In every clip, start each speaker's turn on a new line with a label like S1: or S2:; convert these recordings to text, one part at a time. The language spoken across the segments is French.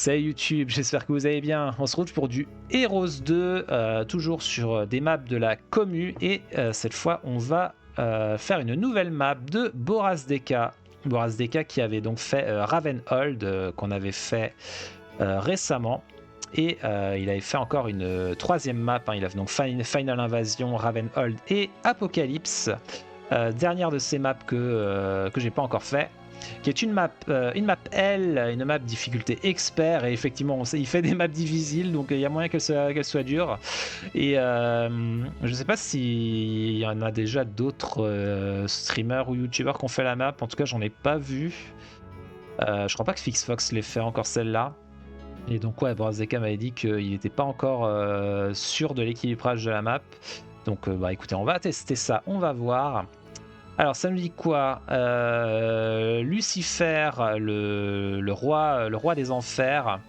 S1: Salut YouTube, j'espère que vous allez bien. On se retrouve pour du Heroes 2, toujours sur des maps de la commu. Et cette fois, on va faire une nouvelle map de Boraz Deka. Boraz Deka qui avait donc fait Ravenhold, qu'on avait fait récemment. Et il avait fait encore une troisième map. Il a fait donc Final Invasion, Ravenhold et Apocalypse. Dernière de ces maps que j'ai pas encore fait, qui est une map L, une map difficulté expert, et effectivement il fait des maps difficiles, donc il y a moyen qu'elle soit dure. Et je sais pas s'il y en a déjà d'autres streamers ou youtubeurs qui ont fait la map, en tout cas j'en ai pas vu. Je crois pas que FixFox l'ait fait encore celle-là. Et donc ouais, Borazeka m'avait dit qu'il n'était pas encore sûr de l'équilibrage de la map. Donc bah écoutez, on va tester ça, on va voir. Alors ça nous dit quoi? Lucifer, le roi des enfers,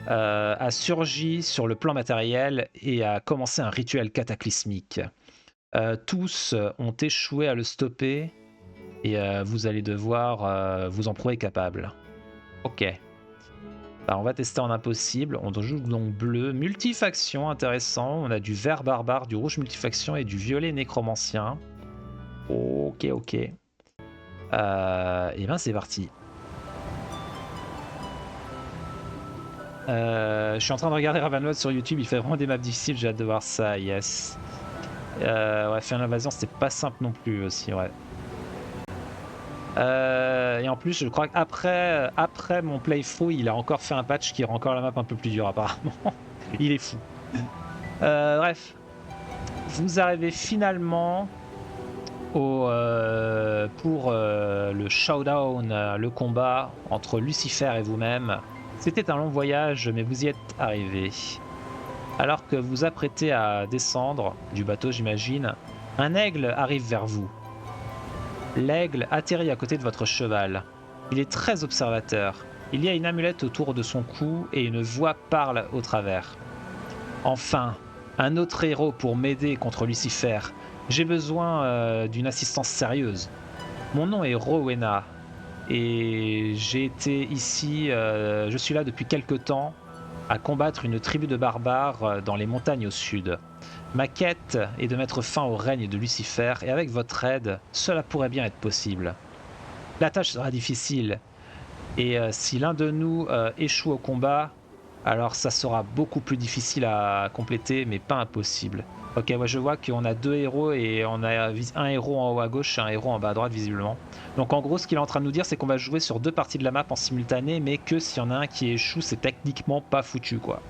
S1: a surgi sur le plan matériel et a commencé un rituel cataclysmique. Tous ont échoué à le stopper et vous allez devoir vous en prouver capable. Ok. Alors on va tester en impossible. On joue donc bleu, multifaction, intéressant. On a du vert barbare, du rouge multifaction et du violet nécromancien. Ok. Et ben c'est parti. Je suis en train de regarder Ravenhold sur YouTube, il fait vraiment des maps difficiles, j'ai hâte de voir ça, yes. Ouais, faire l'invasion c'était pas simple non plus aussi, ouais. Et en plus je crois qu'après mon playthrough il a encore fait un patch qui rend encore la map un peu plus dure apparemment. Il est fou. Bref. Vous arrivez finalement pour le showdown, le combat entre Lucifer et vous-même. C'était un long voyage, mais vous y êtes arrivé. Alors que vous apprêtez à descendre du bateau, j'imagine, un aigle arrive vers vous. L'aigle atterrit à côté de votre cheval. Il est très observateur. Il y a une amulette autour de son cou et une voix parle au travers. Enfin, un autre héros pour m'aider contre Lucifer. J'ai besoin d'une assistance sérieuse. Mon nom est Rowena et j'ai été ici, je suis là depuis quelque temps à combattre une tribu de barbares dans les montagnes au sud. Ma quête est de mettre fin au règne de Lucifer et avec votre aide, cela pourrait bien être possible. La tâche sera difficile et si l'un de nous échoue au combat, alors ça sera beaucoup plus difficile à compléter mais pas impossible. Ok, ouais, je vois qu'on a deux héros et on a un héros en haut à gauche et un héros en bas à droite visiblement. Donc en gros ce qu'il est en train de nous dire c'est qu'on va jouer sur deux parties de la map en simultané, mais que s'il y en a un qui échoue c'est techniquement pas foutu quoi.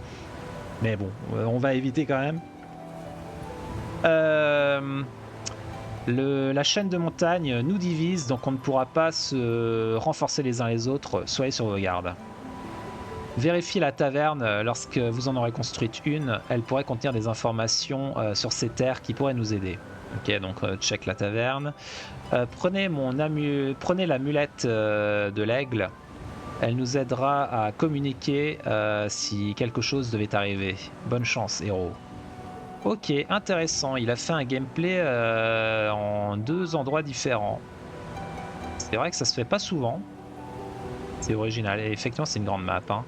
S1: Mais bon, on va éviter quand même. La chaîne de montagne nous divise, donc on ne pourra pas se renforcer les uns les autres, soyez sur vos gardes. Vérifiez la taverne lorsque vous en aurez construite une, elle pourrait contenir des informations sur ces terres qui pourraient nous aider. Ok, donc check la taverne. Prenez l'amulette de l'aigle, elle nous aidera à communiquer si quelque chose devait arriver. Bonne chance, héros. Ok, intéressant, il a fait un gameplay en deux endroits différents. C'est vrai que ça se fait pas souvent. C'est original, et effectivement c'est une grande map. Hein.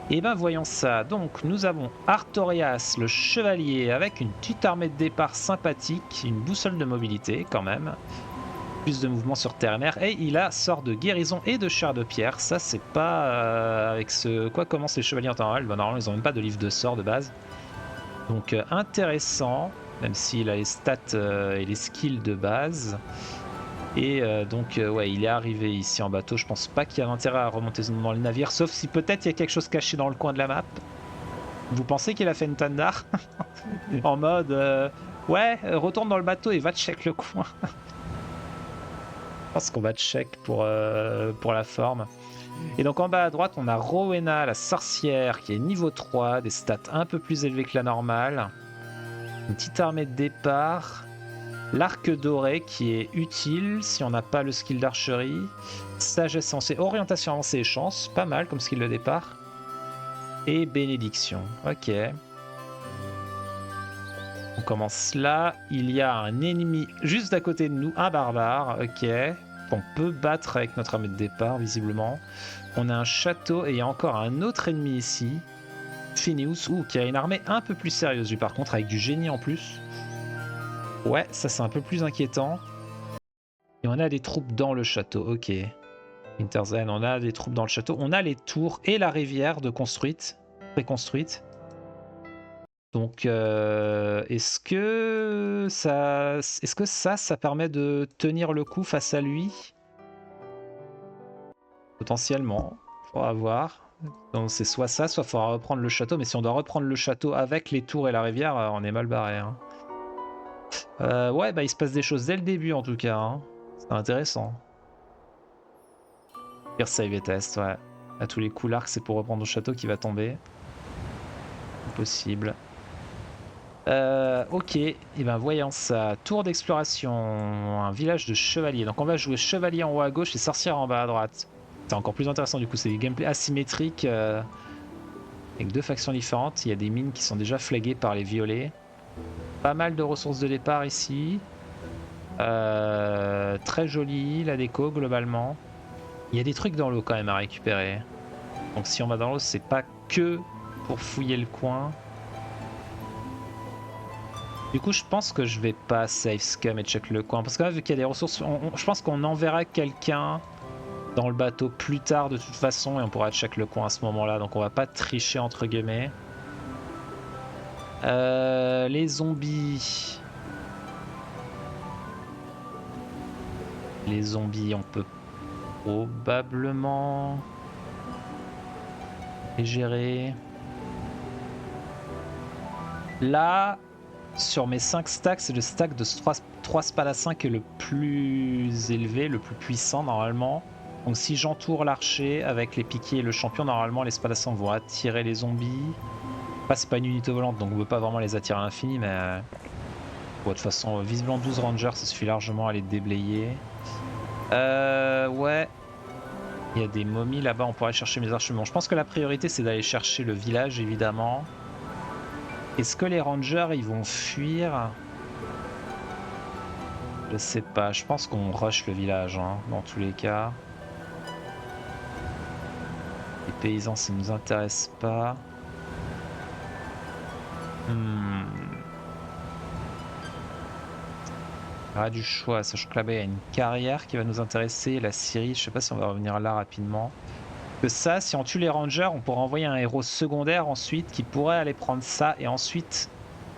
S1: Et ben voyons ça, donc nous avons Artorias le chevalier avec une petite armée de départ sympathique, une boussole de mobilité quand même, plus de mouvement sur terre et mer, et il a sort de guérison et de chair de pierre, ça c'est pas avec ce quoi commencent les chevaliers en temps réel, ben, normalement ils ont même pas de livre de sort de base, donc intéressant, même s'il a les stats et les skills de base. Et donc ouais, il est arrivé ici en bateau, je pense pas qu'il y a intérêt à remonter dans le navire, sauf si peut-être il y a quelque chose caché dans le coin de la map. Vous pensez qu'il a fait une tandar en mode ouais, retourne dans le bateau et va check le coin. Je pense qu'on va check pour la forme. Et donc en bas à droite, on a Rowena, la sorcière, qui est niveau 3, des stats un peu plus élevées que la normale. Une petite armée de départ. L'arc doré qui est utile si on n'a pas le skill d'archerie. Sagesse avancée, orientation avancée et chance, pas mal comme skill de départ. Et bénédiction, ok. On commence là, il y a un ennemi juste à côté de nous, un barbare, ok. qu'on peut battre avec notre armée de départ, visiblement. On a un château et il y a encore un autre ennemi ici. Phineus, qui a une armée un peu plus sérieuse lui par contre, avec du génie en plus. Ouais, ça c'est un peu plus inquiétant. Et on a des troupes dans le château, ok. Winterzen, on a des troupes dans le château. On a les tours et la rivière de construite, préconstruite. Donc, est-ce que ça permet de tenir le coup face à lui? Potentiellement, faudra voir. Donc c'est soit ça, soit il faudra reprendre le château. Mais si on doit reprendre le château avec les tours et la rivière, on est mal barré. Hein. Ouais, bah il se passe des choses dès le début en tout cas. Hein. C'est intéressant. Pire save et test, ouais. À tous les coups, l'arc c'est pour reprendre le château qui va tomber. Impossible. Ok, et ben voyons ça. Tour d'exploration, un village de chevaliers. Donc on va jouer chevalier en haut à gauche et sorcière en bas à droite. C'est encore plus intéressant du coup, c'est des gameplays asymétriques avec deux factions différentes. Il y a des mines qui sont déjà flaguées par les violets. Pas mal de ressources de départ ici. Très joli la déco globalement. Il y a des trucs dans l'eau quand même à récupérer. Donc si on va dans l'eau, c'est pas que pour fouiller le coin. Du coup, je pense que je vais pas save scum et check le coin. Parce que là, vu qu'il y a des ressources, je pense qu'on enverra quelqu'un dans le bateau plus tard de toute façon et on pourra check le coin à ce moment-là. Donc on va pas tricher entre guillemets. Les zombies. Les zombies, on peut probablement les gérer. Là, sur mes 5 stacks, c'est le stack de 3 spadassins qui est le plus élevé, le plus puissant normalement. Donc si j'entoure l'archer avec les piquiers et le champion, normalement les spadassins vont attirer les zombies. Enfin, c'est pas une unité volante, donc on peut pas vraiment les attirer à l'infini, mais... Bon, de toute façon, visiblement 12 rangers, ça suffit largement à les déblayer. Ouais. Il y a des momies là-bas, on pourrait chercher mes archers. Bon, je pense que la priorité, c'est d'aller chercher le village, évidemment. Est-ce que les rangers, ils vont fuir? Je sais pas, je pense qu'on rush le village, hein, dans tous les cas. Les paysans, ça nous intéresse pas. Ah, du choix, sachant que là-bas il y a une carrière qui va nous intéresser, la Syrie, je sais pas si on va revenir là rapidement. Que ça, si on tue les rangers, on pourra envoyer un héros secondaire ensuite qui pourrait aller prendre ça et ensuite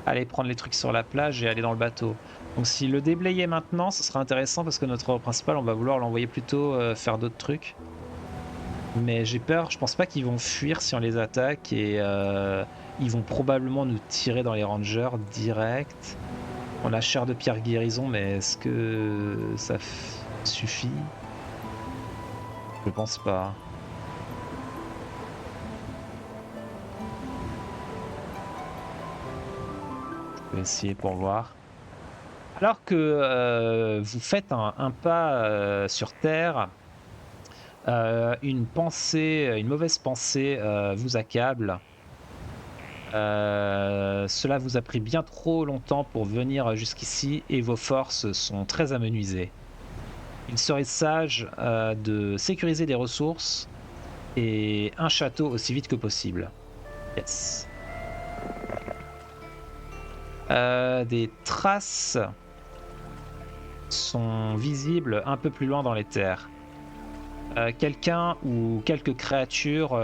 S1: aller prendre les trucs sur la plage et aller dans le bateau. Donc si le déblayer maintenant, ce sera intéressant parce que notre héros principal, on va vouloir l'envoyer plutôt faire d'autres trucs. Mais j'ai peur, je pense pas qu'ils vont fuir si on les attaque et ils vont probablement nous tirer dans les rangers direct. On a chair de pierre guérison, mais est-ce que ça suffit? Je pense pas. Je vais essayer pour voir. Alors que vous faites un pas sur Terre, une mauvaise pensée vous accable. Cela vous a pris bien trop longtemps pour venir jusqu'ici et vos forces sont très amenuisées. Il serait sage de sécuriser des ressources et un château aussi vite que possible. Yes. Des traces sont visibles un peu plus loin dans les terres. Quelqu'un ou quelques créatures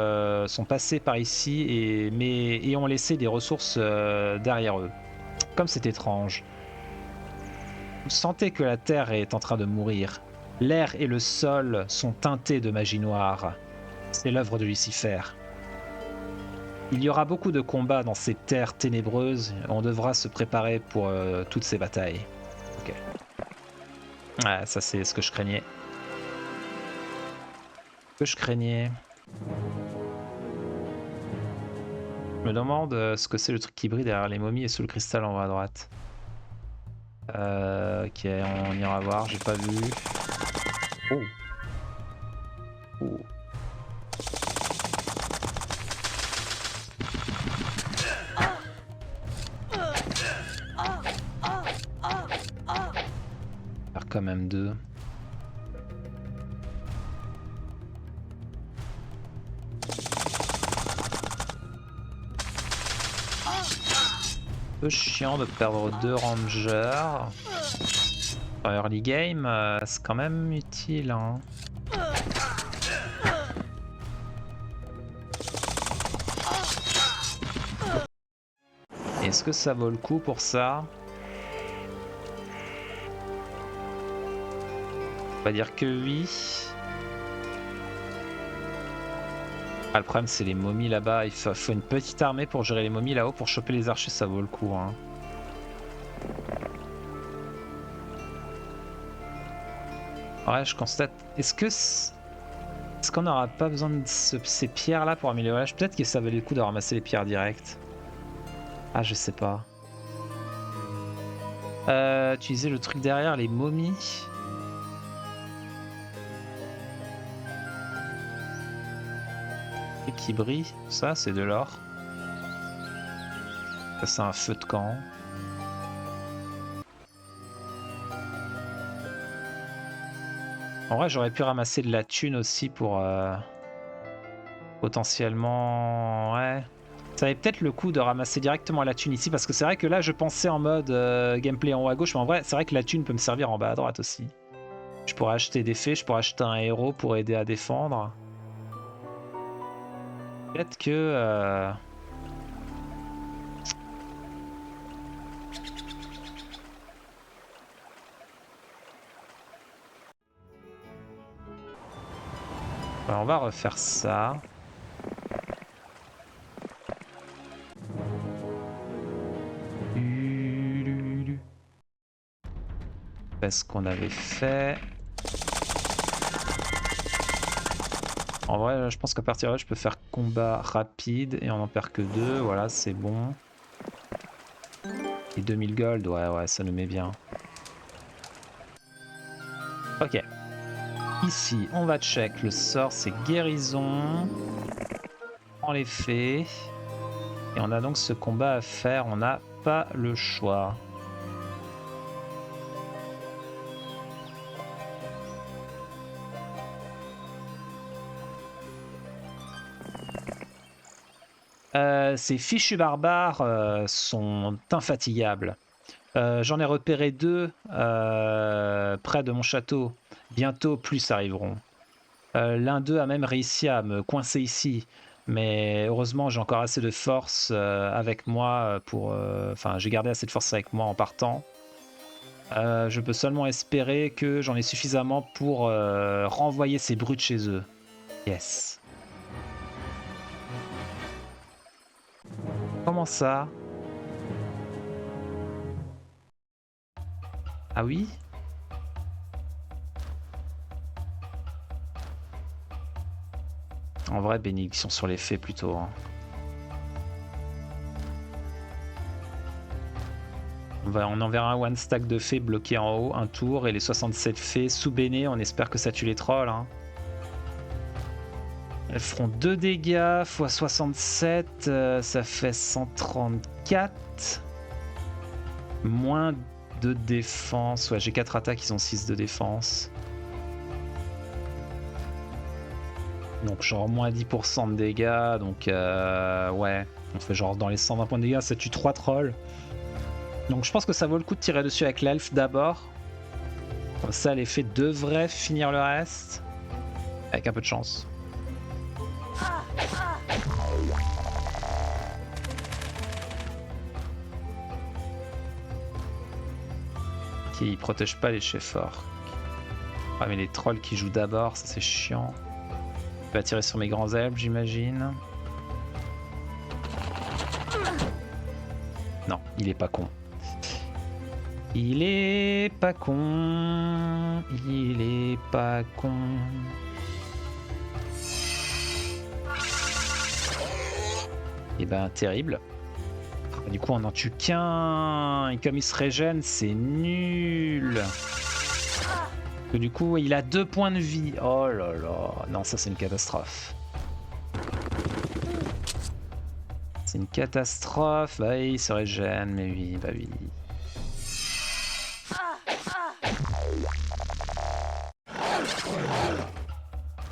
S1: sont passés par ici et ont laissé des ressources derrière eux. Comme c'est étrange. Vous sentez que la terre est en train de mourir. L'air et le sol sont teintés de magie noire. C'est l'œuvre de Lucifer. Il y aura beaucoup de combats dans ces terres ténébreuses. On devra se préparer pour toutes ces batailles. Ok. Ouais, ça c'est ce que je craignais. Je me demande ce que c'est le truc qui brille derrière les momies et sous le cristal en haut à droite. Ok, on ira voir, j'ai pas vu. Oh. Oh. Faire quand même deux. peu chiant de perdre 2 rangers. Dans early game, c'est quand même utile. Hein. Est-ce que ça vaut le coup pour ça? On va dire que oui. Ah, le problème c'est les momies là-bas, il faut une petite armée pour gérer les momies là-haut, pour choper les archers ça vaut le coup. Hein. Ouais, je constate. Est-ce qu'on n'aura pas besoin de ces pierres là pour améliorer? Peut-être que ça valait le coup de ramasser les pierres directes. Ah, je sais pas. Utiliser le truc derrière, les momies. Et qui brille, ça c'est de l'or. Ça c'est un feu de camp. En vrai j'aurais pu ramasser de la thune aussi pour potentiellement... Ouais. Ça avait peut-être le coup de ramasser directement la thune ici parce que c'est vrai que là je pensais en mode gameplay en haut à gauche, mais en vrai c'est vrai que la thune peut me servir en bas à droite aussi. Je pourrais acheter des fées, je pourrais acheter un héros pour aider à défendre. Peut-être que... on va refaire ça. Ce qu'on avait fait. En vrai, je pense qu'à partir de là, je peux faire combat rapide et on en perd que 2. Voilà, c'est bon. Et 2000 gold, ouais, ça nous met bien. Ok. Ici, on va check. Le sort, c'est guérison. On les fait. Et on a donc ce combat à faire. On n'a pas le choix. Ces fichus barbares sont infatigables. J'en ai repéré 2 près de mon château. Bientôt, plus arriveront. L'un d'eux a même réussi à me coincer ici. Mais heureusement, j'ai encore assez de force avec moi pour... Enfin, j'ai gardé assez de force avec moi en partant. Je peux seulement espérer que j'en ai suffisamment pour renvoyer ces brutes chez eux. Yes. Comment ça? Ah oui? En vrai, bénédiction sur les fées plutôt. Hein. On enverra un one stack de fées bloqué en haut, un tour, et les 67 fées sous Béné, on espère que ça tue les trolls. Hein. Elles feront 2 dégâts x 67, ça fait 134. Moins de défense. Ouais, j'ai 4 attaques, ils ont 6 de défense. Donc genre moins 10% de dégâts, donc ouais. On fait genre dans les 120 points de dégâts, ça tue 3 trolls. Donc je pense que ça vaut le coup de tirer dessus avec l'elfe d'abord. Comme ça l'effet devrait finir le reste. Avec un peu de chance. Ok, il protège pas les chefs forts. Ah mais les trolls qui jouent d'abord, ça c'est chiant. Il va tirer sur mes grands elfes, j'imagine. Non, il est pas con. Il est pas con. Il est pas con. Et ben terrible. Du coup on en tue qu'un. Et comme il se régène, c'est nul. Que du coup il a 2 points de vie. Oh là là. Non, ça c'est une catastrophe. C'est une catastrophe. Bah il se régène, mais oui, bah oui.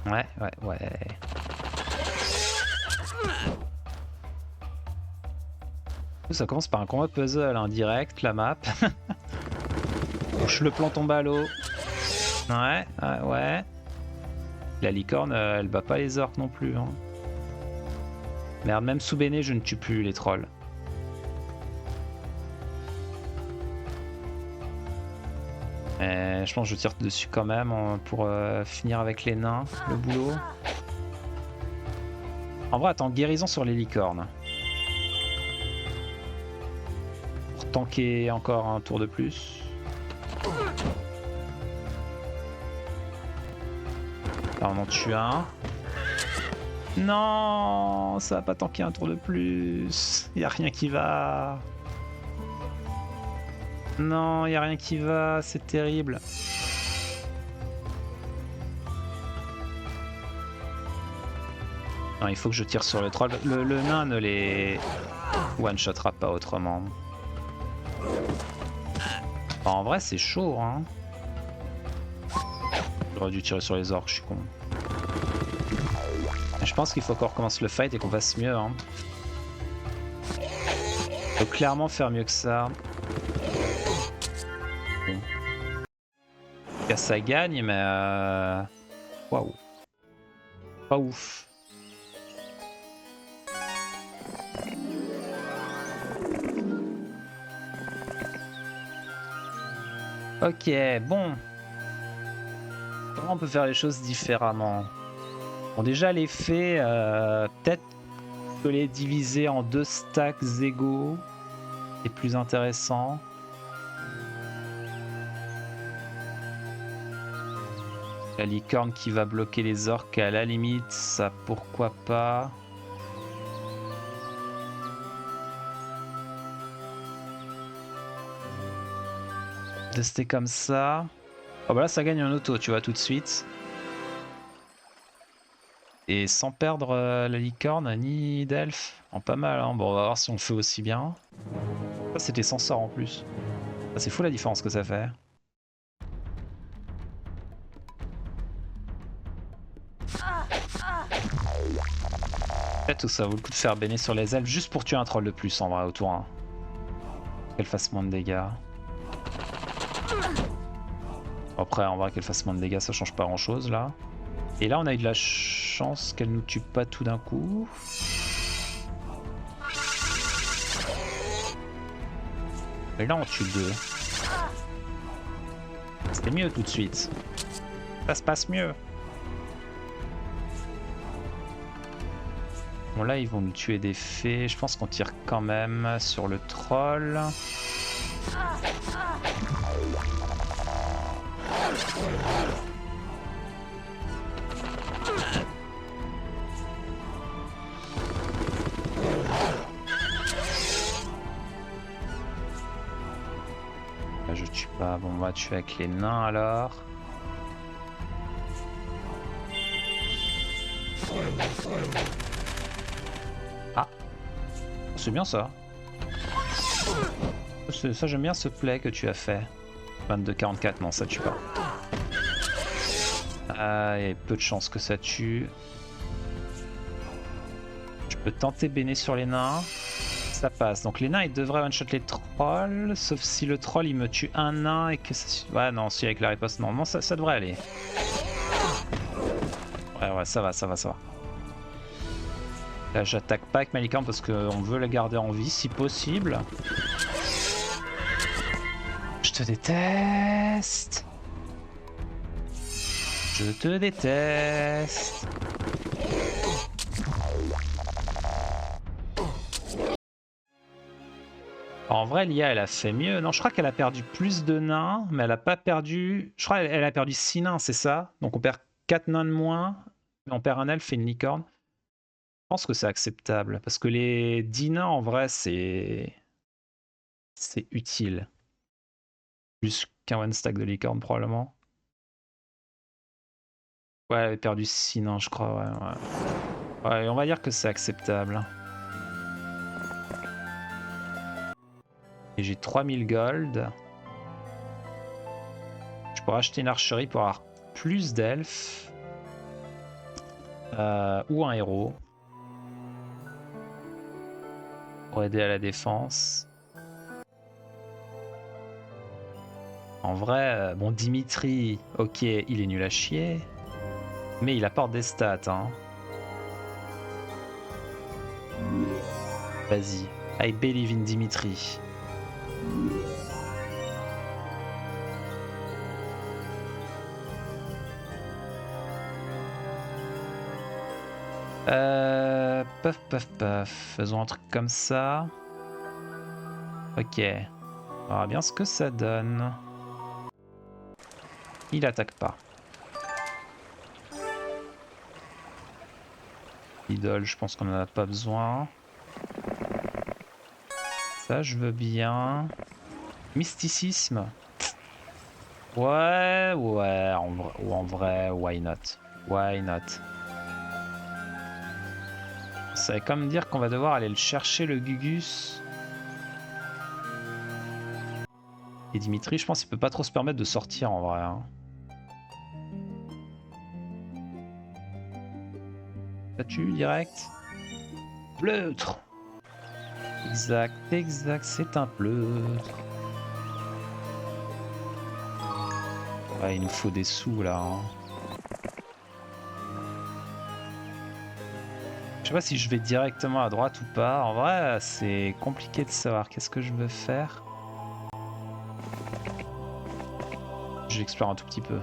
S1: Ouais. Ça commence par un combat puzzle, hein, direct, la map. Touche le planton ballot. Ouais, ouais. La licorne, elle bat pas les orques non plus. Hein. Merde, même sous Béné, je ne tue plus les trolls. Je pense que je tire dessus quand même pour finir avec les nains, le boulot. En vrai, attends, guérison sur les licornes. Pour tanker encore un tour de plus. Là, on en tue un. Non, ça va pas tanker un tour de plus. Y a rien qui va. Non, y a rien qui va, c'est terrible. Non, il faut que je tire sur le troll. Le nain ne les one-shotera pas autrement. En vrai, c'est chaud, hein. J'aurais dû tirer sur les orques, je suis con. Je pense qu'il faut qu'on recommence le fight et qu'on fasse mieux. Hein. Faut clairement faire mieux que ça. Bon. Ça gagne, mais... Waouh. Pas ouf. Ok, bon. Comment on peut faire les choses différemment? Bon, déjà les fées, peut-être que les diviser en 2 stacks égaux est plus intéressant. La licorne qui va bloquer les orques, à la limite, ça pourquoi pas. Tester comme ça. Oh bah là ça gagne un auto, tu vois, tout de suite. Et sans perdre la licorne ni d'elfe. En pas mal, hein. Bon, on va voir si on le fait aussi bien. Ça, c'était sans sort en plus. Ah, c'est fou la différence que ça fait. Peut-être que ça vaut le coup de faire béné sur les elfes juste pour tuer un troll de plus en vrai au tour 1. Qu'elle fasse moins de dégâts. Après, en vrai, qu'elle fasse moins de dégâts, ça change pas grand chose là. Et là, on a eu de la chance qu'elle nous tue pas tout d'un coup. Et là, on tue 2. C'était mieux tout de suite. Ça se passe mieux. Bon, là, ils vont nous tuer des fées. Je pense qu'on tire quand même sur le troll. Là, je tue pas. Bon, on va tuer avec les nains alors. Ah, c'est bien ça. Ça, j'aime bien ce play que tu as fait. 22-44, non, ça tue pas. Ah, il y a peu de chances que ça tue. Je peux tenter béné sur les nains. Ça passe. Donc les nains, ils devraient one-shot les trolls. Sauf si le troll, il me tue un nain et que ça... Ouais, non, si avec la riposte, non, ça devrait aller. Ouais, ça va. Là, j'attaque pas avec ma licorne parce qu'on veut la garder en vie, si possible. Je te déteste. Je te déteste. En vrai, l'IA, elle a fait mieux. Non, je crois qu'elle a perdu plus de nains, mais elle a pas perdu... Je crois qu'elle a perdu 6 nains, c'est ça? Donc on perd 4 nains de moins, mais on perd un elfe et une licorne. Je pense que c'est acceptable, parce que les 10 nains, en vrai, c'est utile. Plus qu'un one stack de licorne, probablement. Ouais, elle a perdu 6 nains, je crois, ouais. Ouais, on va dire que c'est acceptable. Et j'ai 3000 gold. Je pourrais acheter une archerie pour avoir plus d'elfes. Ou un héros. pour aider à la défense. En vrai, bon, Dimitri, ok, il est nul à chier, mais il apporte des stats, hein. Vas-y, I believe in Dimitri. Paf, paf, paf. Faisons un truc comme ça. Ok. On verra bien ce que ça donne. Il attaque pas. Idole, je pense qu'on en a pas besoin. Ça, je veux bien. Mysticisme. Ouais, ouais, en vrai, why not? Why not? Ça veut comme dire qu'on va devoir aller le chercher, le Gugus. Et Dimitri, je pense qu'il peut pas trop se permettre de sortir en vrai. Hein. Statue direct. Pleutre. Exact, exact, c'est un pleutre. Ouais, il nous faut des sous là. Hein. Je sais pas si je vais directement à droite ou pas. En vrai, c'est compliqué de savoir qu'est-ce que je veux faire. J'explore un tout petit peu.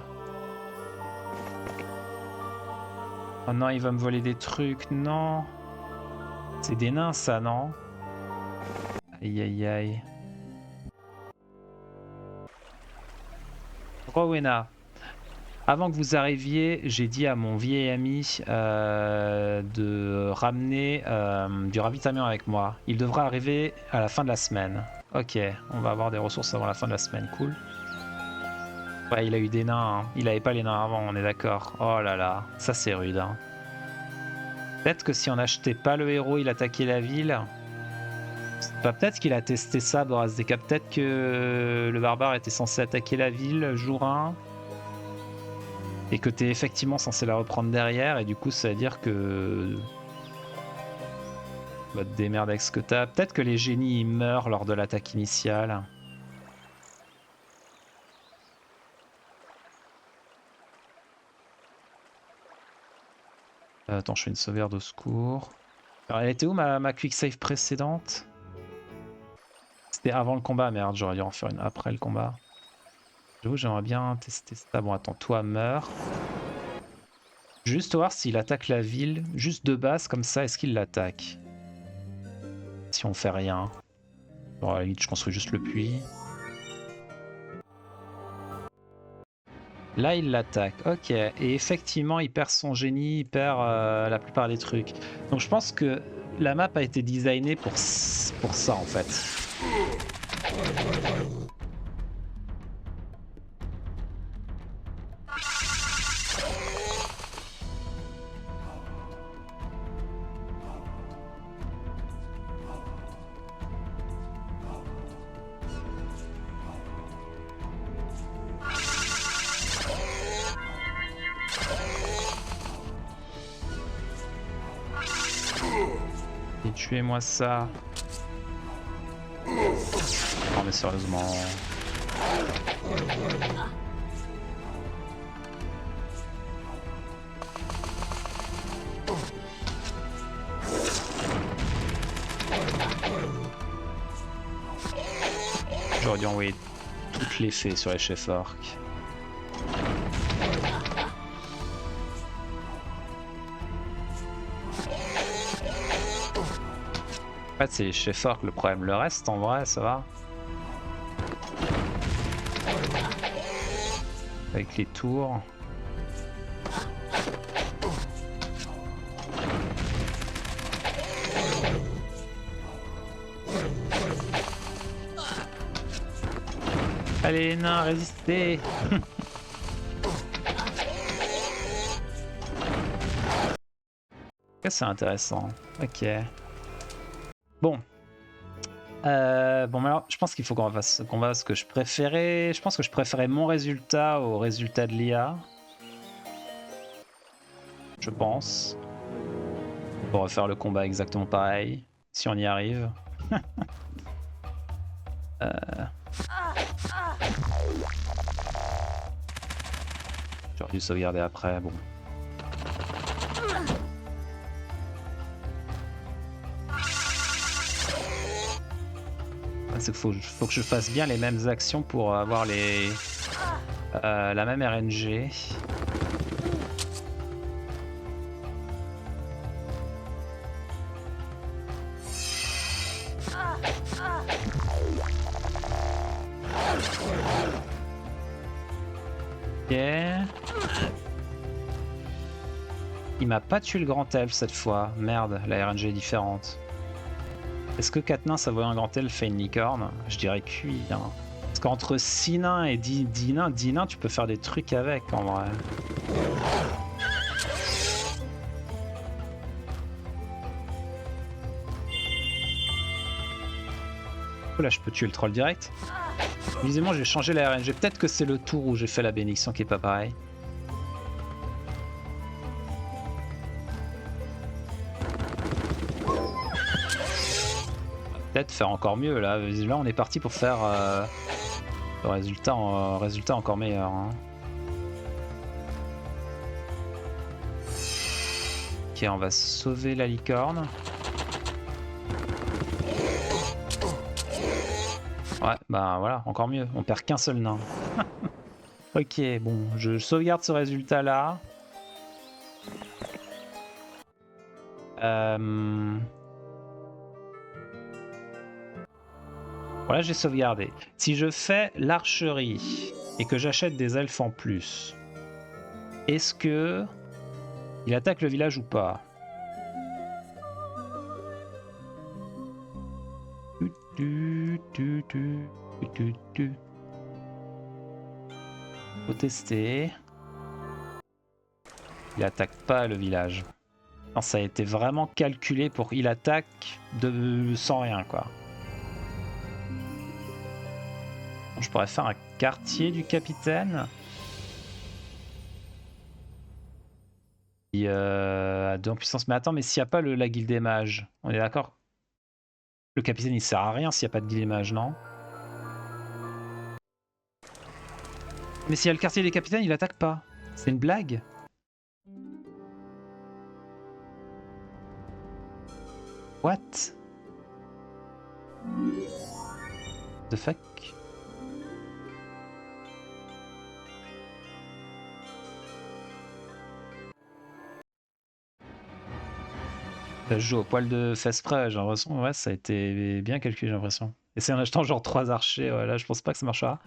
S1: Oh non, il va me voler des trucs. Non. C'est des nains ça, non? Aïe aïe aïe. Rowena. Avant que vous arriviez, j'ai dit à mon vieil ami de ramener du ravitaillement avec moi. Il devrait arriver à la fin de la semaine. Ok, on va avoir des ressources avant la fin de la semaine, cool. Ouais, il a eu des nains, hein. Il avait pas les nains avant, on est d'accord. Oh là là, ça c'est rude. Hein. Peut-être que si on n'achetait pas le héros, il attaquait la ville. Bah, peut-être qu'il a testé ça, Boras Deka. Peut-être que le barbare était censé attaquer la ville jour 1. Et que t'es effectivement censé la reprendre derrière, et du coup ça veut dire que... Bah te démerder avec ce que t'as. Peut-être que les génies ils meurent lors de l'attaque initiale. Attends, je fais une sauvegarde au secours. Alors elle était où ma quick save précédente? C'était avant le combat, merde, j'aurais dû en faire une après le combat. J'avoue, j'aimerais bien tester ça. Bon attends, toi meurs. Juste voir s'il attaque la ville, juste de base comme ça, est-ce qu'il l'attaque? Si on fait rien. Bon, à la limite, je construis juste le puits. Là, il l'attaque. Ok. Et effectivement, il perd son génie, il perd la plupart des trucs. Donc je pense que la map a été designée pour ça, en fait. Et tuez-moi ça. Non mais sérieusement... J'aurais dû envoyer toutes les fées sur les chefs orques. En fait, c'est les chefs orques le problème. Le reste, en vrai, ça va. Avec les tours. Allez, nains, résistez. C'est intéressant. Ok. Bon. Bon, alors, je pense qu'il faut qu'on fasse ce que je préférais. Je pense que je préférais mon résultat au résultat de l'IA. Je pense. On peut refaire le combat exactement pareil, si on y arrive. J'aurais dû sauvegarder après, bon. C'est qu'il faut que je fasse bien les mêmes actions pour avoir la même RNG. Ok. Il m'a pas tué le grand elfe cette fois. Merde, la RNG est différente. Est-ce que 4 nains ça vaut un grand elfe fait une licorne? Je dirais QI. Hein. Parce qu'entre 6 nains et 10 nains, tu peux faire des trucs avec en vrai. Oh là, je peux tuer le troll direct. Visiblement, j'ai changé la RNG. Peut-être que c'est le tour où j'ai fait la bénédiction qui est pas pareil. Peut-être faire encore mieux là. Là, on est parti pour faire le résultat encore meilleur. Hein. Ok, on va sauver la licorne. Ouais, bah voilà, encore mieux. On perd qu'un seul nain. Ok, bon, je sauvegarde ce résultat là. Voilà, j'ai sauvegardé. Si je fais l'archerie et que j'achète des elfes en plus, est-ce que il attaque le village ou pas? Faut tester. Il attaque pas le village. Non, ça a été vraiment calculé pour qu'il attaque sans rien quoi. Je pourrais faire un quartier du capitaine. Qui a 2 en puissance. Mais attends, mais s'il n'y a pas la guilde des mages, on est d'accord? Le capitaine il sert à rien s'il n'y a pas de guilde des mages, non? Mais s'il y a le quartier des capitaines, il attaque pas. C'est une blague? What? The fuck? Je joue au poil de fesses près, j'ai l'impression. Ouais, ça a été bien calculé, j'ai l'impression. Et c'est en achetant genre 3 archers, ouais, là je pense pas que ça marchera.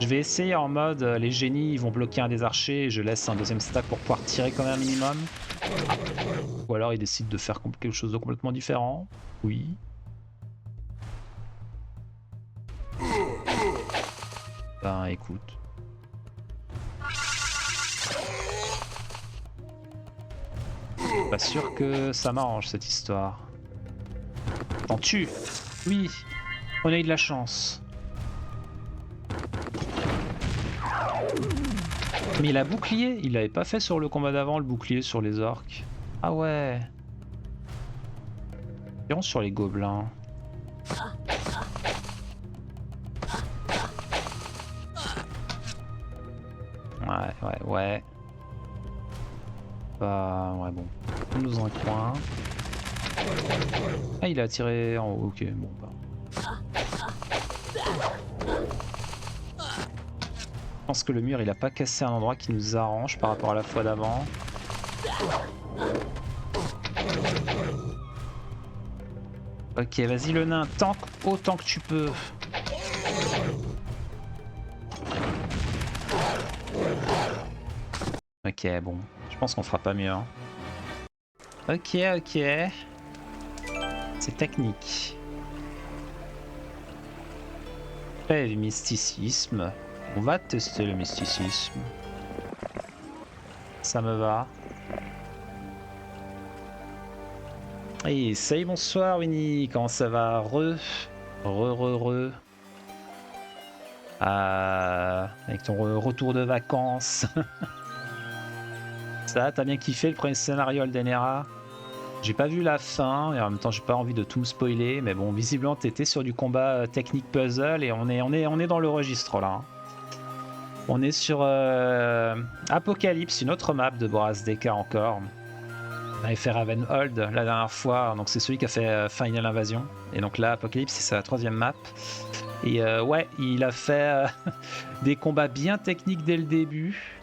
S1: Je vais essayer en mode les génies ils vont bloquer un des archers et je laisse un deuxième stack pour pouvoir tirer quand même un minimum. Ou alors ils décident de faire quelque chose de complètement différent. Oui. Ben écoute. Pas sûr que ça m'arrange cette histoire. T'en tues? Oui. On a eu de la chance. Mais il a bouclier, il l'avait pas fait sur le combat d'avant, le bouclier sur les orques. Ah ouais. Tirons sur les gobelins. Ouais. Bah ouais bon. On nous en coin. Ah il a tiré en haut, ok bon bah. Je pense que le mur il a pas cassé un endroit qui nous arrange par rapport à la fois d'avant. Ok vas-y le nain, tank autant que tu peux. Ok bon, je pense qu'on fera pas mieux. Hein. Ok. C'est technique. Et du mysticisme. On va tester le mysticisme. Ça me va. Et salut, bonsoir Winnie, comment ça va? Re. Avec ton retour de vacances. Ça, t'as bien kiffé le premier scénario Aldenera? J'ai pas vu la fin et en même temps j'ai pas envie de tout me spoiler, mais bon, visiblement t'étais sur du combat technique puzzle et on est dans le registre là. Hein. On est sur Apocalypse, une autre map de Boras DK encore. On avait fait Ravenhold la dernière fois, donc c'est celui qui a fait Final Invasion. Et donc là, Apocalypse, c'est sa 3e map. Et ouais, il a fait des combats bien techniques dès le début.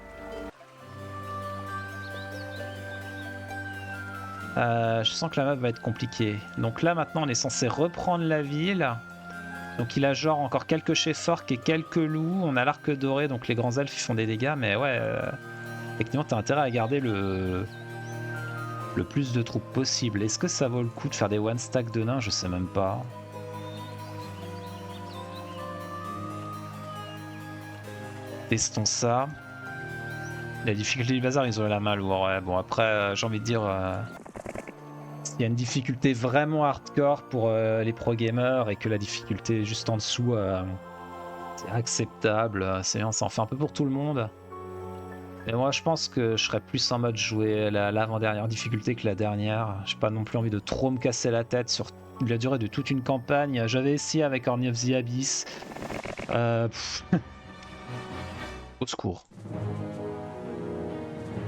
S1: Je sens que la map va être compliquée. Donc là, maintenant, on est censé reprendre la ville. Donc il a genre encore quelques chefs-orques et quelques loups. On a l'arc doré, donc les grands elfes ils font des dégâts. Mais ouais, effectivement, t'as intérêt à garder le plus de troupes possible. Est-ce que ça vaut le coup de faire des one-stack de nains? Je sais même pas. Testons ça. La difficulté du bazar, ils ont la main lourde. Ouais, bon, après, j'ai envie de dire... s'il y a une difficulté vraiment hardcore pour les pro-gamers et que la difficulté est juste en dessous, c'est acceptable. Ça en fait un peu pour tout le monde. Mais moi, je pense que je serais plus en mode jouer l'avant-dernière difficulté que la dernière. J'ai pas non plus envie de trop me casser la tête sur la durée de toute une campagne. J'avais essayé avec Army of the Abyss. Au secours.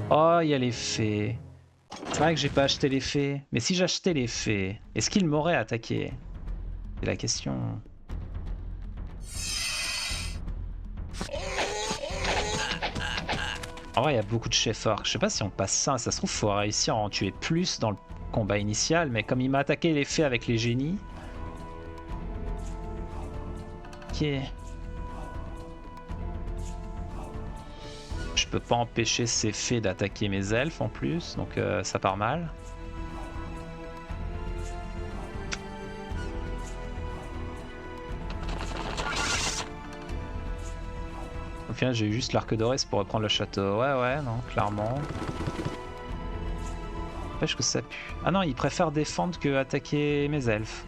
S1: Oh, il y a les fées. C'est vrai que j'ai pas acheté les fées. Mais si j'achetais les fées, est-ce qu'ils m'auraient attaqué? C'est la question. En vrai, il y a beaucoup de chefs-orques. Je sais pas si on passe ça. Ça se trouve, faut réussir à en tuer plus dans le combat initial. Mais comme il m'a attaqué les fées avec les génies... Ok. Je peux pas empêcher ces fées d'attaquer mes elfes en plus. Donc ça part mal. Au final, j'ai eu juste l'arc doré pour reprendre le château. Ouais, non, clairement. N'empêche que ça pue. Ah non, il préfère défendre que attaquer mes elfes.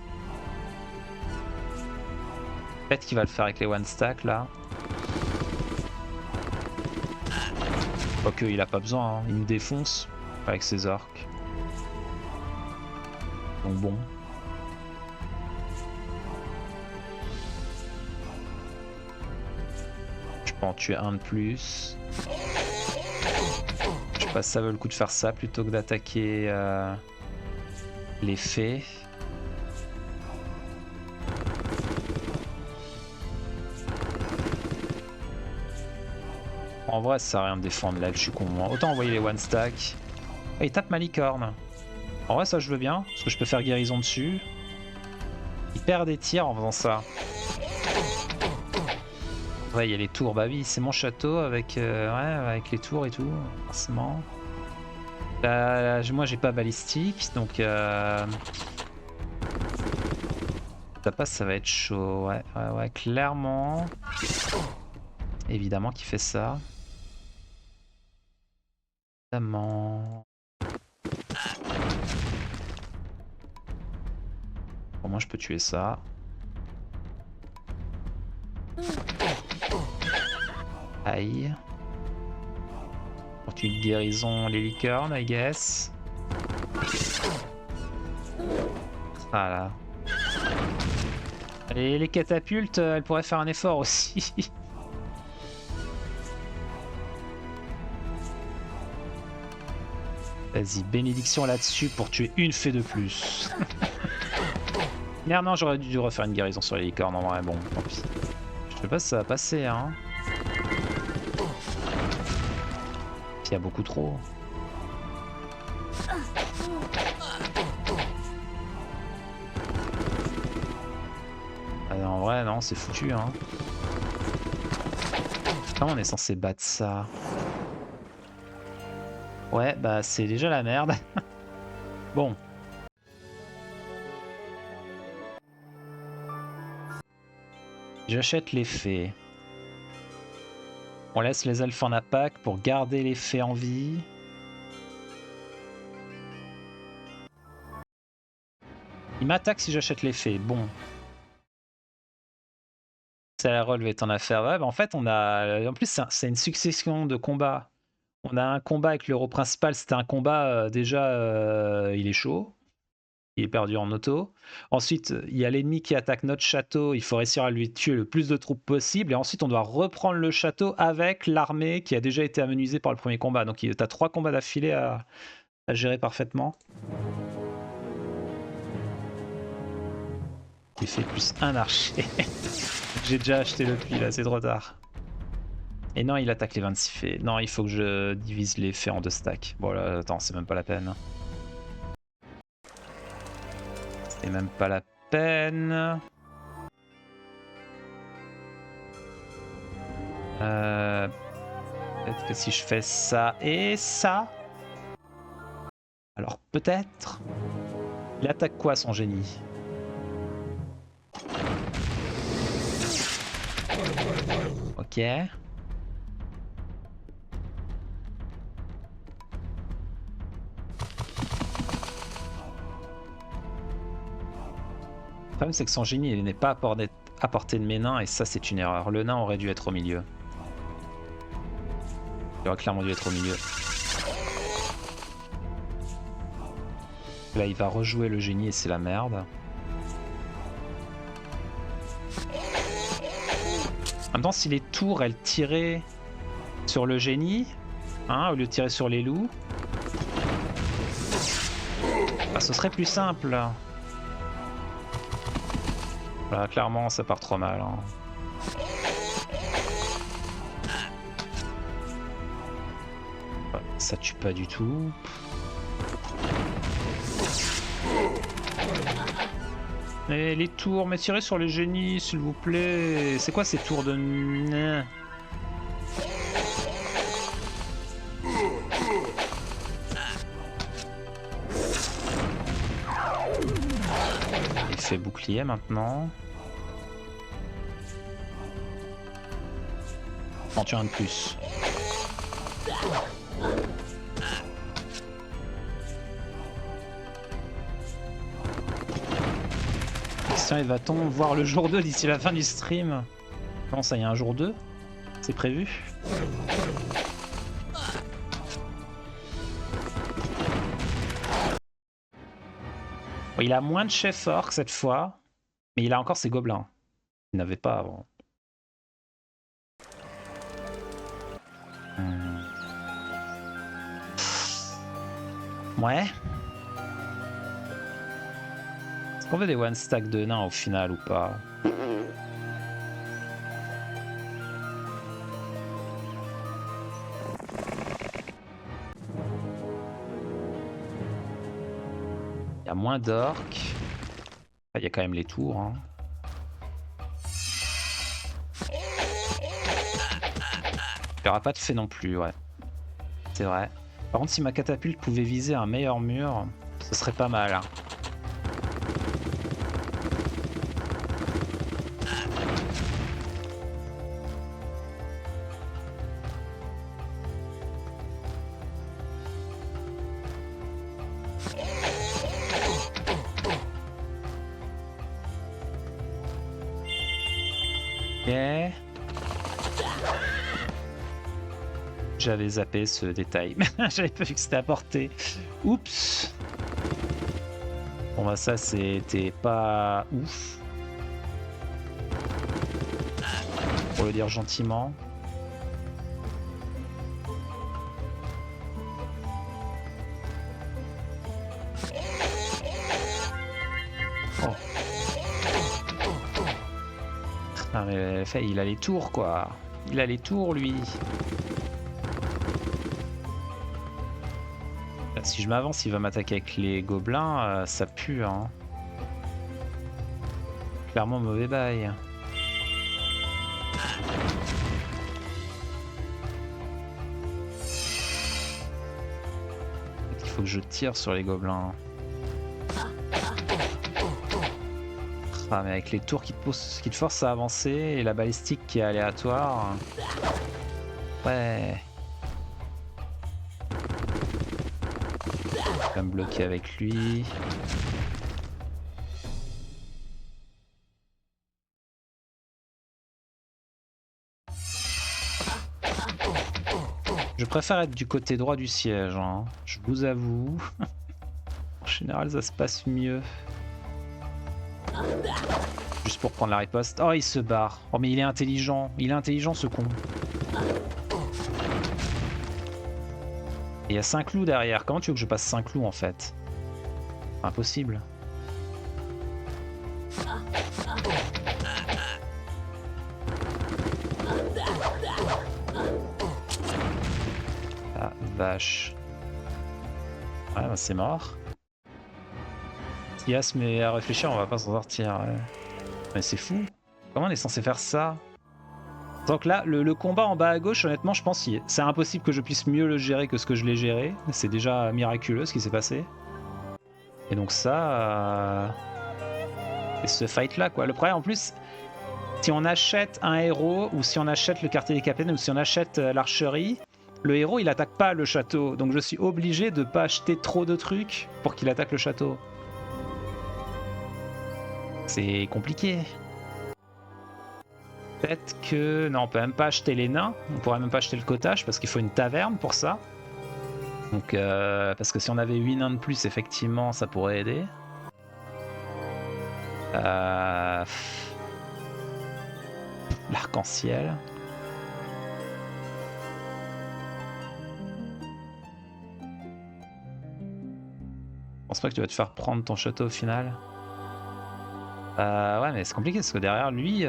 S1: Peut-être qu'il va le faire avec les one stack là. Quoique il a pas besoin, hein. Il me défonce avec ses orques. Donc bon. Je peux en tuer un de plus. Je sais pas si ça vaut le coup de faire ça plutôt que d'attaquer les fées. En vrai, ça sert à rien de défendre là, je suis con. Autant envoyer les one stack. Ah, il tape ma licorne. En vrai, ça je veux bien, parce que je peux faire guérison dessus. Il perd des tirs en faisant ça. Ouais, il y a les tours. Bah oui, c'est mon château avec, ouais, avec les tours et tout, forcément. Moi, j'ai pas balistique, donc ça passe, ça va être chaud. Ouais, clairement. Évidemment qu'il fait ça. Évidemment. Au moins, je peux tuer ça. Aïe. Pour une guérison, les licornes, I guess. Voilà. Et les catapultes, elles pourraient faire un effort aussi. Vas-y, bénédiction là-dessus pour tuer une fée de plus. Merde, non, j'aurais dû refaire une guérison sur les licornes en vrai, bon, tant pis. Je sais pas si ça va passer, hein. Il y a beaucoup trop. En vrai, non, c'est foutu, hein. Comment on est censé battre ça? Ouais, bah c'est déjà la merde. Bon. J'achète les fées. On laisse les elfes en attaque pour garder les fées en vie. Il m'attaque si j'achète les fées. Bon. C'est la relevée ton affaire. Ouais, bah en fait, on a. En plus, c'est une succession de combats On a un combat avec le héros principal, c'était un combat déjà, il est chaud, il est perdu en auto. Ensuite, il y a l'ennemi qui attaque notre château, il faut réussir à lui tuer le plus de troupes possible et ensuite on doit reprendre le château avec l'armée qui a déjà été amenuisée par le premier combat. Donc tu as 3 combats d'affilée à gérer parfaitement. Il fait plus un archer. J'ai déjà acheté le puits là, c'est trop tard. Et non, il attaque les 26 fées. Non, il faut que je divise les fées en 2 stacks. Bon là, attends, c'est même pas la peine. C'est même pas la peine. Peut-être que si je fais ça et ça... Alors peut-être... Il attaque quoi son génie? Ok. Le problème c'est que son génie il n'est pas à portée de mes nains et ça c'est une erreur. Le nain aurait dû être au milieu. Il aurait clairement dû être au milieu. Là il va rejouer le génie et c'est la merde. En même temps si les tours elles tiraient sur le génie, hein, au lieu de tirer sur les loups, bah, ce serait plus simple. Là, clairement, ça part trop mal. Hein. Ça tue pas du tout. Et les tours, mais tirez sur les génies, s'il vous plaît. C'est quoi ces tours de... Effet bouclier maintenant. En tue un de plus. Et va-t-on voir le jour 2 d'ici la fin du stream? Comment ça, il y a un jour 2? C'est prévu? Bon, il a moins de chefs orcs cette fois, mais il a encore ses gobelins. Il n'avait pas avant. Ouais. Est-ce qu'on veut des one stack de nains au final ou pas? Il y a moins d'orques. Il y a quand même les tours. Hein. Il n'y aura pas de fait non plus, ouais. C'est vrai. Par contre, si ma catapulte pouvait viser un meilleur mur, ce serait pas mal. Hein. Ok. J'avais zappé ce détail. J'avais pas vu que c'était à portée. Oups. Bon bah ça c'était pas ouf. Pour le dire gentiment. Oh. Ah mais il a les tours quoi. Il a les tours lui. Si je m'avance, il va m'attaquer avec les gobelins, ça pue. Hein. Clairement mauvais bail. Il faut que je tire sur les gobelins. Ah, mais avec les tours qui te forcent à avancer et la balistique qui est aléatoire. Ouais. Je vais me bloquer avec lui. Je préfère être du côté droit du siège, hein. Je vous avoue. En général, ça se passe mieux. Juste pour prendre la riposte. Oh, il se barre. Oh, mais il est intelligent. Il est intelligent, ce con. Et il y a 5 loups derrière. Comment tu veux que je passe 5 loups, en fait? Impossible. Ah, vache. Ouais, bah c'est mort. Si As se met à réfléchir, on va pas s'en sortir. Ouais. Mais c'est fou. Comment on est censé faire ça? Donc là, le combat en bas à gauche, honnêtement, je pense que c'est impossible que je puisse mieux le gérer que ce que je l'ai géré. C'est déjà miraculeux ce qui s'est passé. Et donc ça... c'est ce fight là, quoi. Le problème en plus, si on achète un héros, ou si on achète le quartier des capitaines, ou si on achète l'archerie, le héros il attaque pas le château. Donc je suis obligé de pas acheter trop de trucs pour qu'il attaque le château. C'est compliqué. Peut-être que... non, on peut même pas acheter les nains. On pourrait même pas acheter le cottage parce qu'il faut une taverne pour ça. Donc, parce que si on avait 8 nains de plus, effectivement, ça pourrait aider. L'arc-en-ciel. Je pense pas que tu vas te faire prendre ton château au final. Ouais, mais c'est compliqué parce que derrière lui,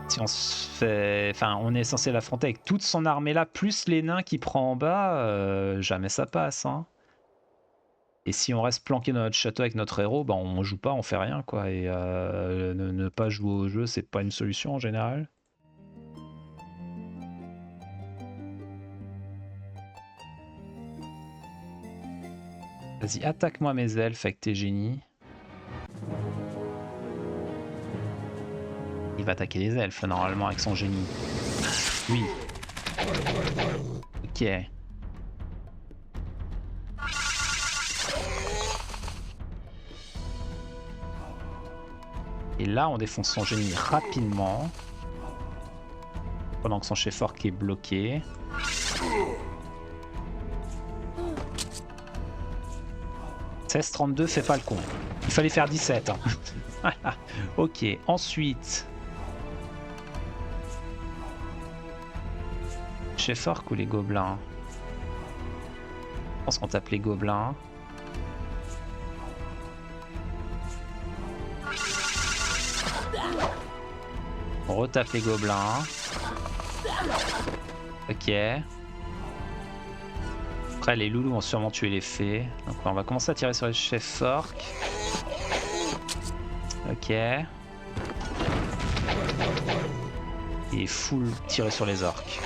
S1: si on se fait, enfin, on est censé l'affronter avec toute son armée là, plus les nains qui prend en bas, jamais ça passe. Hein. Et si on reste planqué dans notre château avec notre héros, bah on joue pas, on fait rien quoi. Et ne pas jouer au jeu, c'est pas une solution en général. Vas-y, attaque-moi mes elfes avec tes génies. Il va attaquer les elfes normalement avec son génie. Oui. Ok. Et là, on défonce son génie rapidement. Pendant que son chef orc est bloqué. « 16-32, fais pas le con. Il fallait faire 17. Hein. Ok, ensuite... Chef orc ou les gobelins? Je pense qu'on tape les gobelins. On retape les gobelins. Ok. Après les loulous ont sûrement tué les fées. Donc on va commencer à tirer sur les chefs orcs. Ok. Et full tirer sur les orques.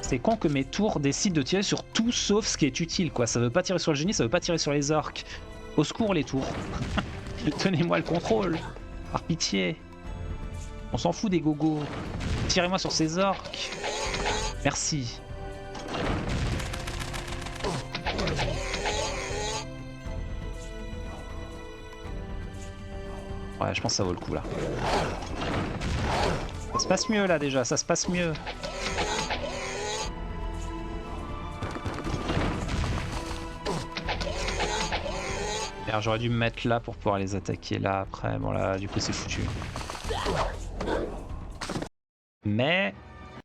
S1: C'est con que mes tours décident de tirer sur tout sauf ce qui est utile, quoi. Ça veut pas tirer sur le génie, ça veut pas tirer sur les orques. Au secours, les tours. Tenez-moi le contrôle. Par pitié. On s'en fout des gogos. Tirez-moi sur ces orques. Merci. Ouais, je pense que ça vaut le coup, là. Ça se passe mieux, là, déjà. Ça se passe mieux. J'aurais dû me mettre là pour pouvoir les attaquer là après. Bon là du coup c'est foutu. Mais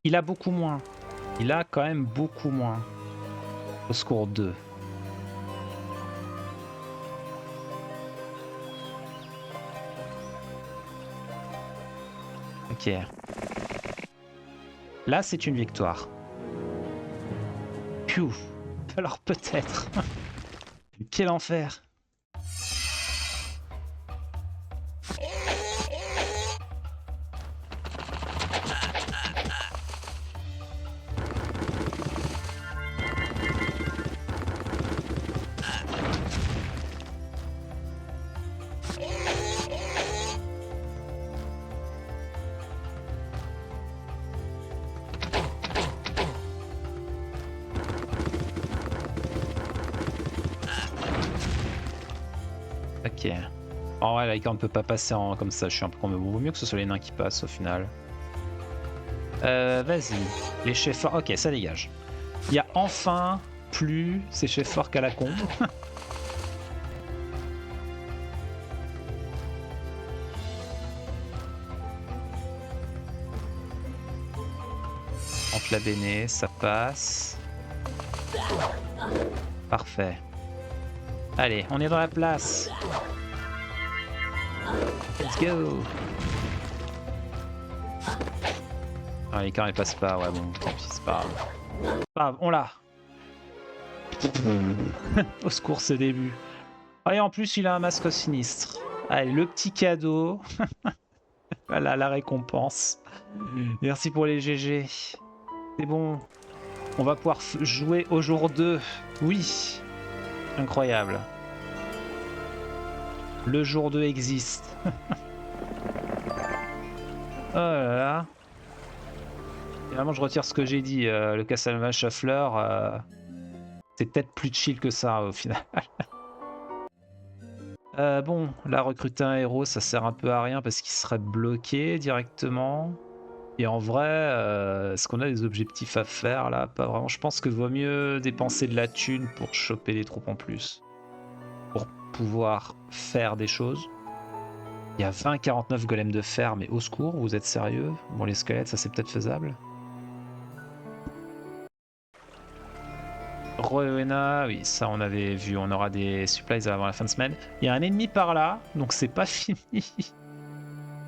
S1: il a beaucoup moins. Il a quand même beaucoup moins. Au secours 2. Ok. Là c'est une victoire. Piou. Alors peut-être. Quel enfer. Ok. En vrai, Lycorn ne peut pas passer en comme ça. Je suis un peu con, mais vaut mieux que ce soit les nains qui passent au final. Vas-y. Les chefs forts. Ok, ça dégage. Il y a enfin plus ces chefs forts qu'à la con. Entre la béné, ça passe. Parfait. Allez, on est dans la place. Let's go. Ah, les cartes ne passent pas, ouais bon, tant pis, c'est pas grave. Pas grave, on l'a. Au secours ce début. Ah, et en plus il a un masque sinistre. Allez, le petit cadeau. Voilà la récompense. Merci pour les GG. C'est bon. On va pouvoir jouer au jour 2. Oui. Incroyable. Le jour 2 existe. Oh là là. Finalement, je retire ce que j'ai dit. Le Castlevania Shuffler, c'est peut-être plus chill que ça au final. Bon, là, recruter un héros, ça sert un peu à rien parce qu'il serait bloqué directement. Et en vrai, est-ce qu'on a des objectifs à faire là? Pas vraiment. Je pense que vaut mieux dépenser de la thune pour choper des troupes en plus. Pour pouvoir faire des choses. Il y a 20-49 golems de fer, mais au secours, vous êtes sérieux? Bon, les squelettes, ça c'est peut-être faisable. Rowena, oui, ça on avait vu, on aura des supplies avant la fin de semaine. Il y a un ennemi par là, donc c'est pas fini.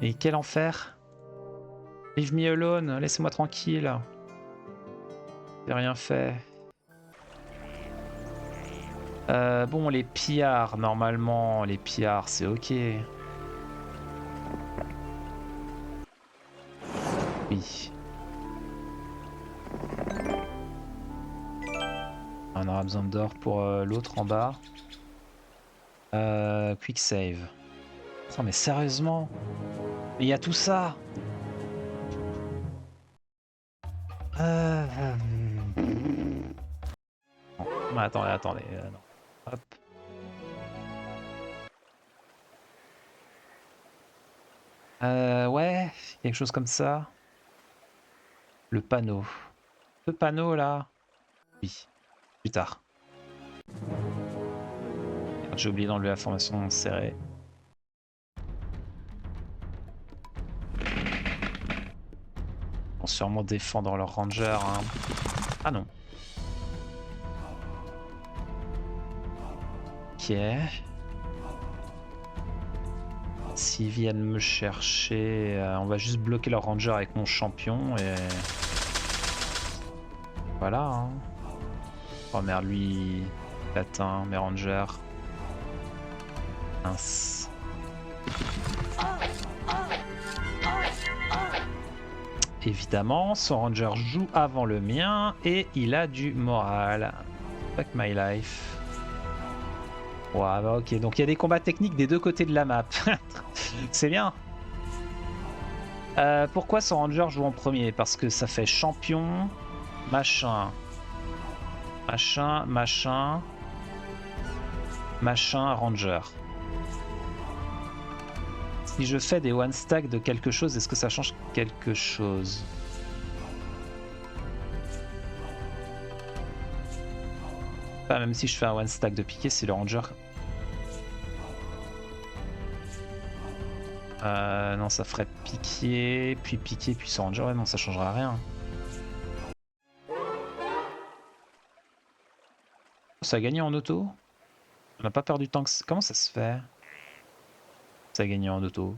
S1: Et quel enfer. Leave me alone, laissez-moi tranquille. J'ai rien fait. Bon, les pillards, normalement, les pillards, c'est ok. Oui. On aura besoin d'or pour l'autre en bas. Quick save. Oh, mais sérieusement? Mais il y a tout ça! Non, attendez, attendez. Non. Hop. Ouais, quelque chose comme ça. Le panneau. Ce panneau là. Oui, plus tard. J'ai oublié d'enlever la formation serrée. Ils vont sûrement défendre leur ranger. Hein. Ah non. Ok. S'ils viennent me chercher, on va juste bloquer leur ranger avec mon champion et... Voilà. Hein. Oh merde, lui... Il atteint mes rangers. Mince. Évidemment, son ranger joue avant le mien et il a du moral. Fuck my life. Ouais, bah ok, donc il y a des combats techniques des deux côtés de la map. C'est bien. Pourquoi son ranger joue en premier? Parce que ça fait champion, machin, machin, machin, machin, ranger. Si je fais des one stack de quelque chose, est-ce que ça change quelque chose? Pas même si je fais un one stack de piqué, c'est le ranger. Non, ça ferait piqué, puis son ranger. Ouais, non, ça changera rien. Ça a gagné en auto? On n'a pas perdu tant que... Comment ça se fait? Ça a gagné en auto.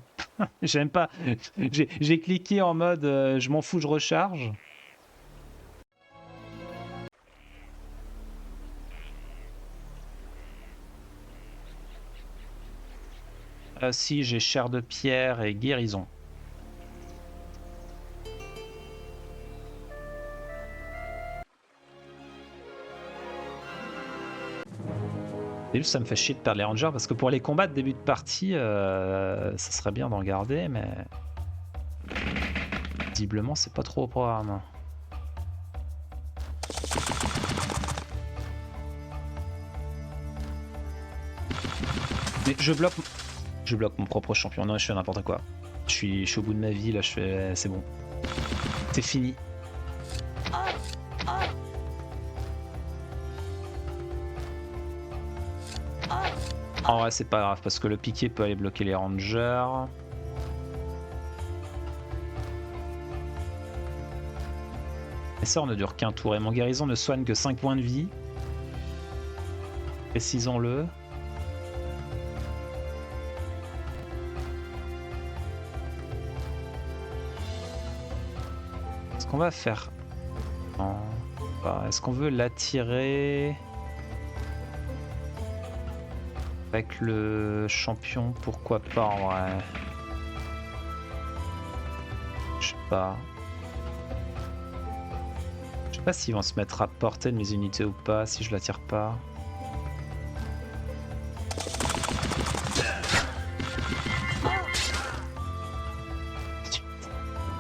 S1: J'aime pas. J'ai cliqué en mode je m'en fous, je recharge. Si, j'ai chair de pierre et guérison. Et juste ça me fait chier de perdre les rangers parce que pour les combats de début de partie, ça serait bien d'en garder, mais visiblement c'est pas trop au programme. Mais je bloque. Je bloque mon propre champion. Non, je fais n'importe quoi. Je suis au bout de ma vie, là, je fais... C'est bon. C'est fini. En vrai, c'est pas grave, parce que le piqué peut aller bloquer les rangers. Et ça, on ne dure qu'un tour. Et mon guérison ne soigne que 5 points de vie. Précisons-le. Est-ce qu'on va faire... Non. Est-ce qu'on veut l'attirer avec le champion? Pourquoi pas en vrai? Je sais pas. Je sais pas s'ils vont se mettre à portée de mes unités ou pas, si je l'attire pas.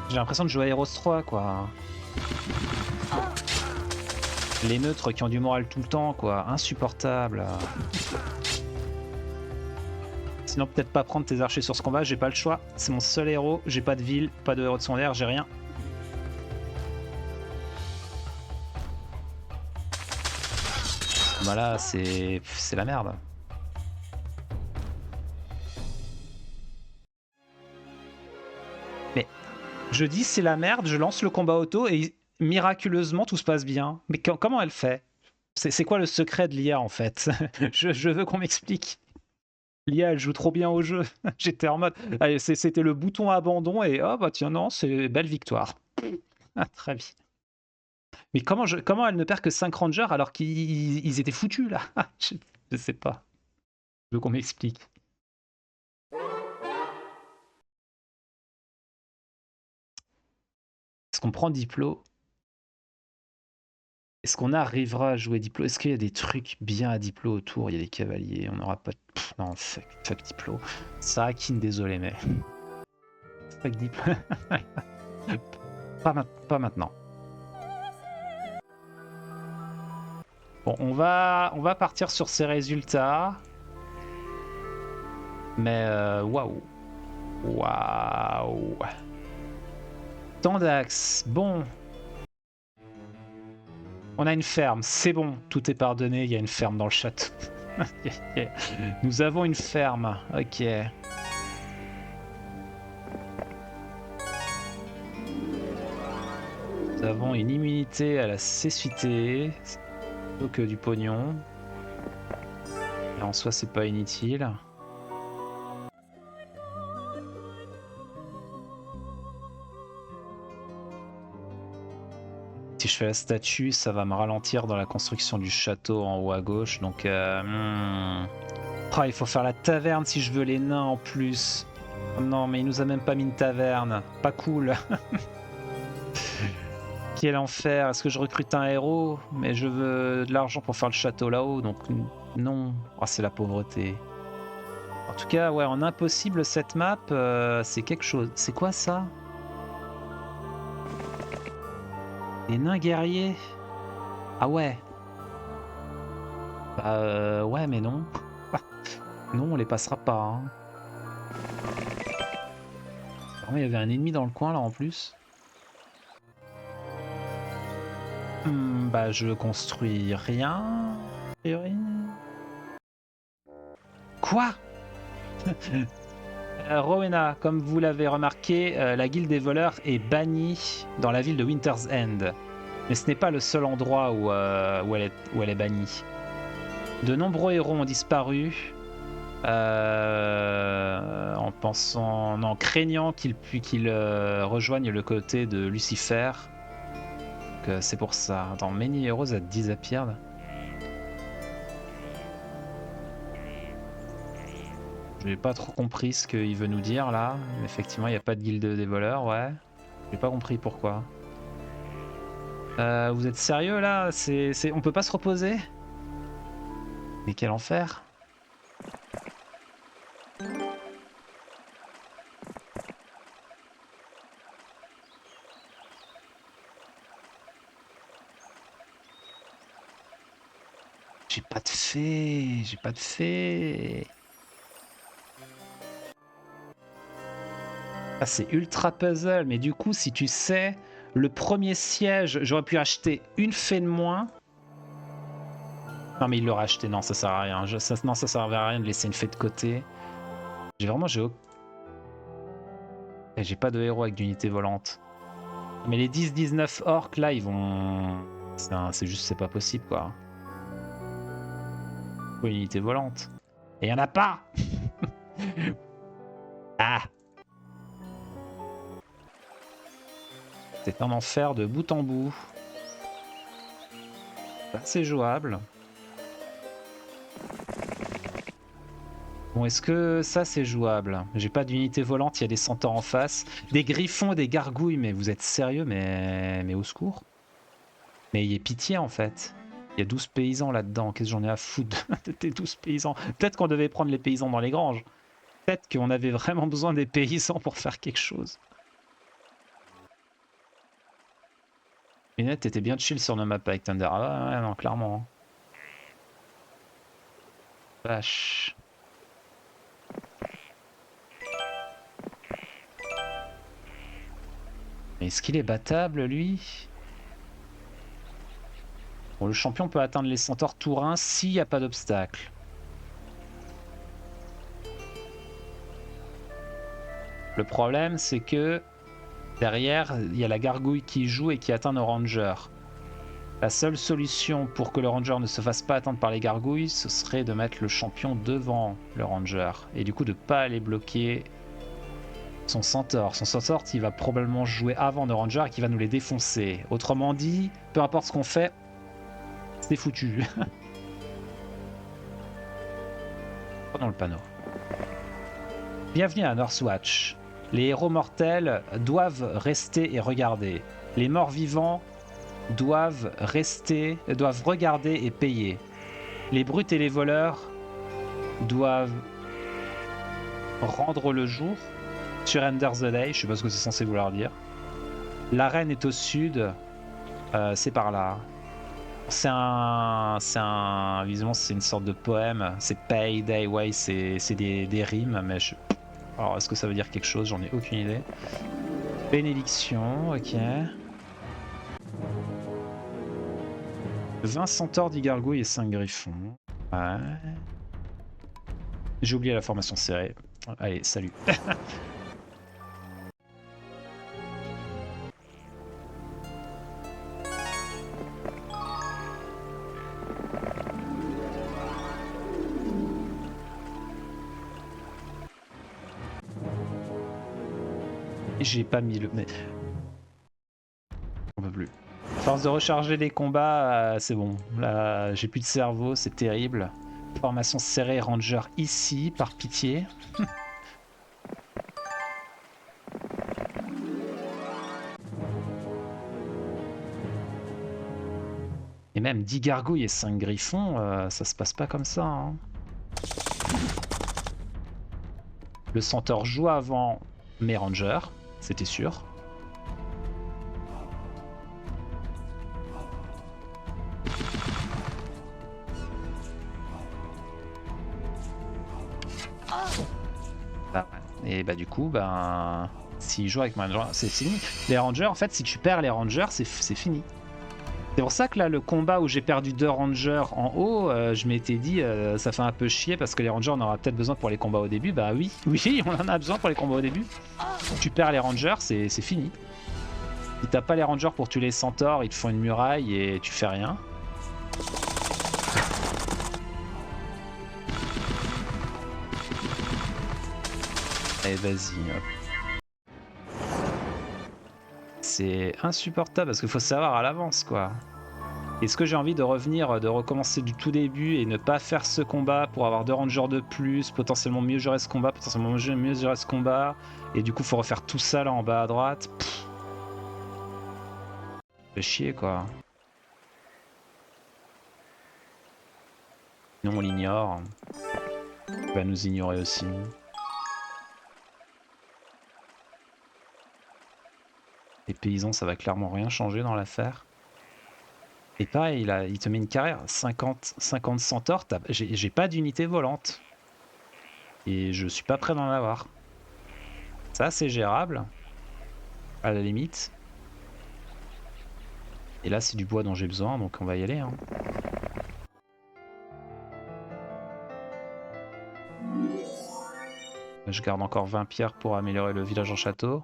S1: J'ai l'impression de jouer à Heroes 3 quoi. Les neutres qui ont du moral tout le temps quoi, insupportable. Sinon peut-être pas prendre tes archers sur ce combat, j'ai pas le choix. C'est mon seul héros, j'ai pas de ville, pas de héros de secondaire, j'ai rien. Bah là c'est la merde. Mais je dis c'est la merde, je lance le combat auto et miraculeusement tout se passe bien. Mais comment elle fait? C'est quoi le secret de l'IA en fait? je veux qu'on m'explique. L'IA elle joue trop bien au jeu. J'étais en mode, allez, c'était le bouton abandon et oh bah tiens non, c'est belle victoire. Ah, très bien. Mais comment elle ne perd que 5 rangers alors qu'ils étaient foutus là? Je sais pas. Je veux qu'on m'explique. Est-ce qu'on prend Diplo? Est-ce qu'on arrivera à jouer Diplo? Est-ce qu'il y a des trucs bien à Diplo autour? Il y a des cavaliers, on n'aura pas... non, fuck Diplo. Sarakin, désolé, mais... fuck Diplo. Pas maintenant. Bon, on va partir sur ces résultats. Mais waouh. Waouh. Tant d'axes. Bon. On a une ferme, c'est bon, tout est pardonné, il y a une ferme dans le château. Nous avons une ferme, ok. Nous avons une immunité à la cécité, plutôt que du pognon. Et en soi, c'est pas inutile. Si je fais la statue, ça va me ralentir dans la construction du château en haut à gauche. Donc, oh, il faut faire la taverne si je veux les nains en plus. Oh non, mais il nous a même pas mis une taverne. Pas cool. Quel enfer. Est-ce que je recrute un héros? Mais je veux de l'argent pour faire le château là-haut. Donc, non. Oh, c'est la pauvreté. En tout cas, ouais, en impossible, cette map, c'est quelque chose. C'est quoi ça? Les nains guerriers? Ah ouais. Bah ouais, mais non. Non, on les passera pas. Hein. Vraiment, il y avait un ennemi dans le coin là en plus. Bah je construis rien. A priori. Quoi? Rowena, comme vous l'avez remarqué, la guilde des voleurs est bannie dans la ville de Winter's End. Mais ce n'est pas le seul endroit où elle est bannie. De nombreux héros ont disparu en craignant qu'ils rejoignent le côté de Lucifer. C'est pour ça. Attends, Many Heroes a disappeared. J'ai pas trop compris ce qu'il veut nous dire là. Effectivement, il n'y a pas de guilde des voleurs, ouais. J'ai pas compris pourquoi. Vous êtes sérieux là? On peut pas se reposer? Mais quel enfer! J'ai pas de fée, j'ai pas de fée. Ah, c'est ultra puzzle, mais du coup, si tu sais, le premier siège, j'aurais pu acheter une fée de moins. Non, mais il l'aurait acheté, non, ça sert à rien. Non, ça servait à rien de laisser une fée de côté. J'ai pas de héros avec d'unité volante. Mais les 10-19 orques, là, ils vont... C'est juste, c'est pas possible, quoi. Faut une unité volante. Et y en a pas. Ah, c'est un enfer de bout en bout. C'est jouable. Bon, est-ce que ça c'est jouable? J'ai pas d'unité volante, il y a des centaures en face. Des griffons, des gargouilles, mais vous êtes sérieux? Mais au secours. Mais il y a pitié en fait. Il y a 12 paysans là-dedans, qu'est-ce que j'en ai à foutre de tes 12 paysans? Peut-être qu'on devait prendre les paysans dans les granges. Peut-être qu'on avait vraiment besoin des paysans pour faire quelque chose. Minette, t'étais bien chill sur nos maps avec Thunder. Ah ouais, non, clairement. Vache. Mais est-ce qu'il est battable, lui? Bon, le champion peut atteindre les centaures tourins s'il n'y a pas d'obstacle. Le problème, c'est que derrière, il y a la gargouille qui joue et qui atteint nos rangers. La seule solution pour que le ranger ne se fasse pas atteindre par les gargouilles, ce serait de mettre le champion devant le ranger. Et du coup, de ne pas aller bloquer son centaure. Son centaure, il va probablement jouer avant nos rangers et qui va nous les défoncer. Autrement dit, peu importe ce qu'on fait, c'est foutu. Pas dans le panneau. Bienvenue à Northwatch. Les héros mortels doivent rester et regarder. Les morts vivants doivent regarder et payer. Les brutes et les voleurs doivent rendre le jour. Surrender the day, je sais pas ce que c'est censé vouloir dire. L'arène est au sud, c'est par là. Visiblement c'est une sorte de poème. C'est payday, ouais, c'est des rimes, mais alors est-ce que ça veut dire quelque chose? J'en ai aucune idée. Bénédiction, ok. 20 centaures, 10 gargouilles et 5 griffons. Ouais. J'ai oublié la formation serrée. Allez, salut. J'ai pas mis le... Mais... On peut plus. Force de recharger les combats, c'est bon. Là, j'ai plus de cerveau, c'est terrible. Formation serrée, ranger ici, par pitié. Et même 10 gargouilles et 5 griffons, ça se passe pas comme ça. Hein. Le centaure joue avant mes rangers, c'était sûr. Et bah du coup, ben, s'il joue avec mon ranger, c'est fini. Les rangers, en fait, si tu perds les rangers, c'est fini. C'est pour ça que là, le combat où j'ai perdu 2 rangers en haut, je m'étais dit, ça fait un peu chier parce que les rangers, on aura peut-être besoin pour les combats au début. Bah oui, oui, on en a besoin pour les combats au début. Tu perds les rangers, c'est fini. Si t'as pas les rangers pour tuer les centaures, ils te font une muraille et tu fais rien. Allez, vas-y. C'est insupportable parce qu'il faut savoir à l'avance, quoi. Est-ce que j'ai envie de revenir, de recommencer du tout début et ne pas faire ce combat pour avoir 2 rangers de plus, potentiellement mieux gérer ce combat, potentiellement mieux gérer ce combat, et du coup faut refaire tout ça là en bas à droite. Pff. Fait chier, quoi. Sinon on l'ignore. Il va nous ignorer aussi. Les paysans, ça va clairement rien changer dans l'affaire. Et pareil, il te met une carrière. 50 centaures, j'ai pas d'unité volante. Et je suis pas prêt d'en avoir. Ça, c'est gérable, à la limite. Et là, c'est du bois dont j'ai besoin, donc on va y aller. Hein. Je garde encore 20 pierres pour améliorer le village en château.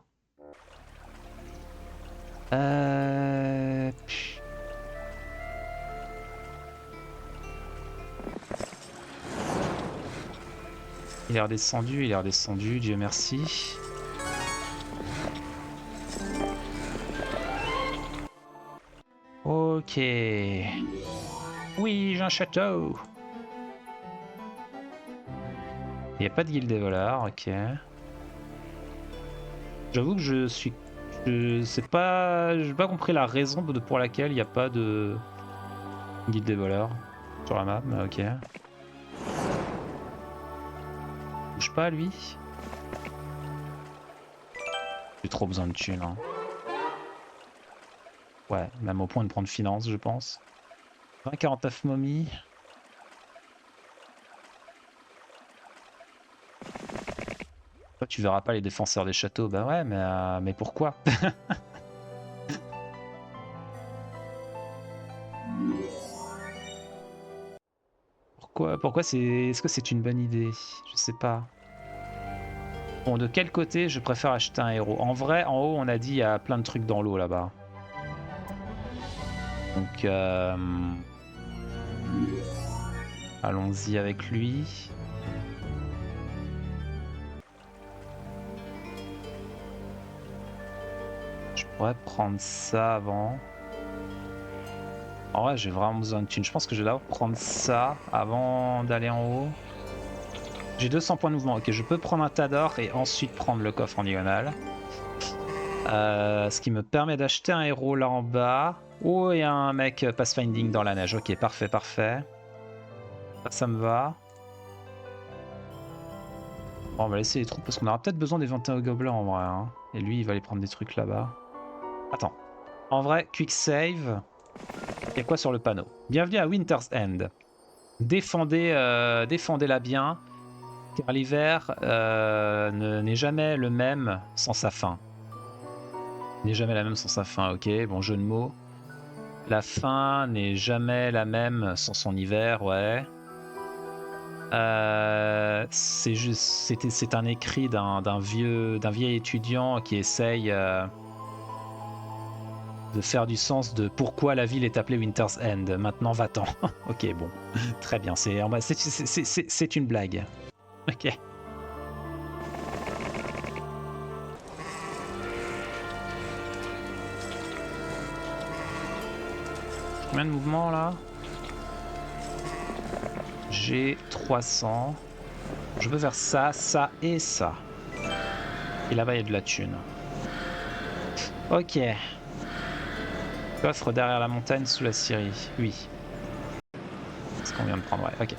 S1: Il est redescendu, Dieu merci. Ok. Oui, j'ai un château. Il n'y a pas de guilde des voleurs, ok. J'avoue que je suis... j'ai pas compris la raison pour laquelle il n'y a pas de guilde des voleurs sur la map, mais ok. Bouge pas lui. J'ai trop besoin de thunes. Hein. Ouais, même au point de prendre finance, je pense. 20-49 momies. Toi, tu verras pas les défenseurs des châteaux. Bah ouais, mais pourquoi? Pourquoi c'est... Est-ce que c'est une bonne idée? Je sais pas. Bon, de quel côté je préfère acheter un héros? En vrai, en haut, on a dit il y a plein de trucs dans l'eau là-bas. Donc, allons-y avec lui. Je pourrais prendre ça avant. En vrai, j'ai vraiment besoin de thunes. Je pense que je vais d'abord prendre ça avant d'aller en haut. J'ai 200 points de mouvement. Ok, je peux prendre un tas d'or et ensuite prendre le coffre en diagonale. Ce qui me permet d'acheter un héros là en bas. Oh, il y a un mec pathfinding dans la neige. Ok, parfait, parfait. Ça me va. Bon, on va laisser les troupes parce qu'on aura peut-être besoin des 21 gobelins en vrai. Hein. Et lui, il va aller prendre des trucs là-bas. Attends. En vrai, quick save. Il y a quoi sur le panneau? Bienvenue à Winter's End. Défendez-la bien, car l'hiver n'est jamais le même sans sa fin. N'est jamais la même sans sa fin, ok, bon jeu de mots. La fin n'est jamais la même sans son hiver, ouais. C'est un écrit d'un vieil étudiant qui essaye de faire du sens de pourquoi la ville est appelée Winter's End. Maintenant, va-t'en. Ok, bon, très bien. C'est une blague. Ok. Combien de mouvements là? J'ai 300. Je veux faire ça, ça et ça. Et là-bas, il y a de la thune. Ok. Coffre derrière la montagne sous la Syrie. Oui. C'est ce qu'on vient de prendre, ouais. Ok.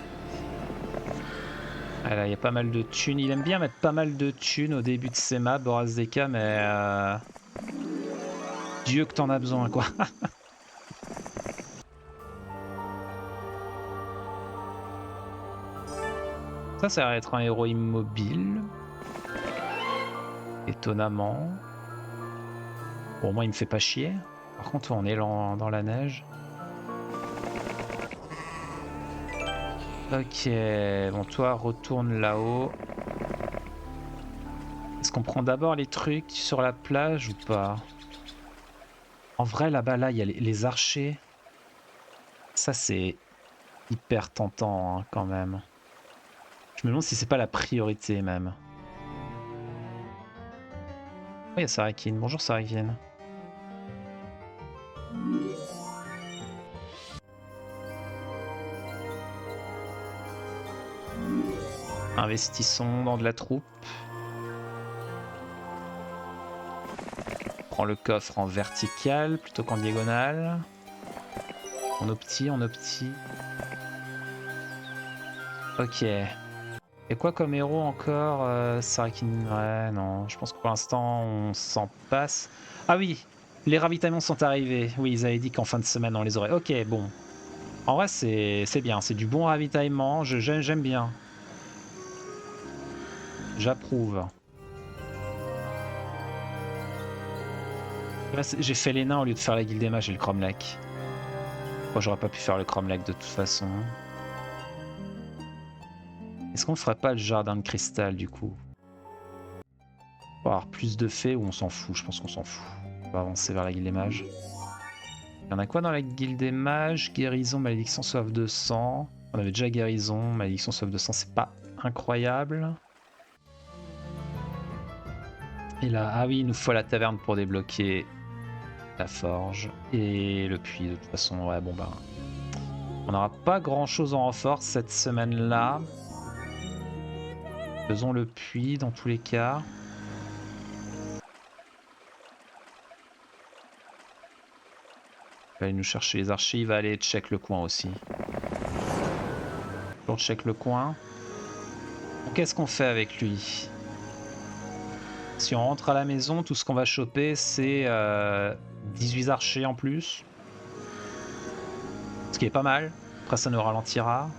S1: Ah là, il y a pas mal de thunes. Il aime bien mettre pas mal de thunes au début de ses maps, Boras Deka, mais... Dieu que t'en as besoin, quoi. Ça va être un héros immobile. Étonnamment. Bon, moi, il me fait pas chier. Par contre, on est dans la neige. Ok, bon, toi, retourne là-haut. Est-ce qu'on prend d'abord les trucs sur la plage ou pas? En vrai, là-bas, là, il y a les archers. Ça, c'est hyper tentant, hein, quand même. Je me demande si c'est pas la priorité, même. Oh, il y a Sarakin. Bonjour, Sarakin. Investissons dans de la troupe. Prends le coffre en vertical plutôt qu'en diagonale. On opti. Ok. Et quoi comme héros encore Sarakin, ouais, non. Je pense que pour l'instant, on s'en passe. Ah oui, les ravitaillements sont arrivés. Oui, ils avaient dit qu'en fin de semaine, on les aurait. Ok, bon. En vrai, c'est bien. C'est du bon ravitaillement. J'aime bien. J'approuve. Là, j'ai fait les nains au lieu de faire la guilde des mages et le cromlech. Moi, j'aurais pas pu faire le cromlech de toute façon. Est-ce qu'on ferait pas le jardin de cristal du coup? Pour avoir plus de fées ou on s'en fout? Je pense qu'on s'en fout. On va avancer vers la guilde des mages. Il y en a quoi dans la guilde des mages? Guérison, malédiction, soif de sang. On avait déjà guérison, malédiction, soif de sang, c'est pas incroyable. Et là, ah oui, il nous faut la taverne pour débloquer la forge et le puits. De toute façon, ouais, bon bah, on n'aura pas grand chose en renfort cette semaine-là. Faisons le puits dans tous les cas. Il va aller nous chercher les archers, il va aller check le coin aussi. Pour check le coin. Qu'est-ce qu'on fait avec lui? Si on rentre à la maison, tout ce qu'on va choper, c'est 18 archers en plus. Ce qui est pas mal. Après, ça nous ralentira.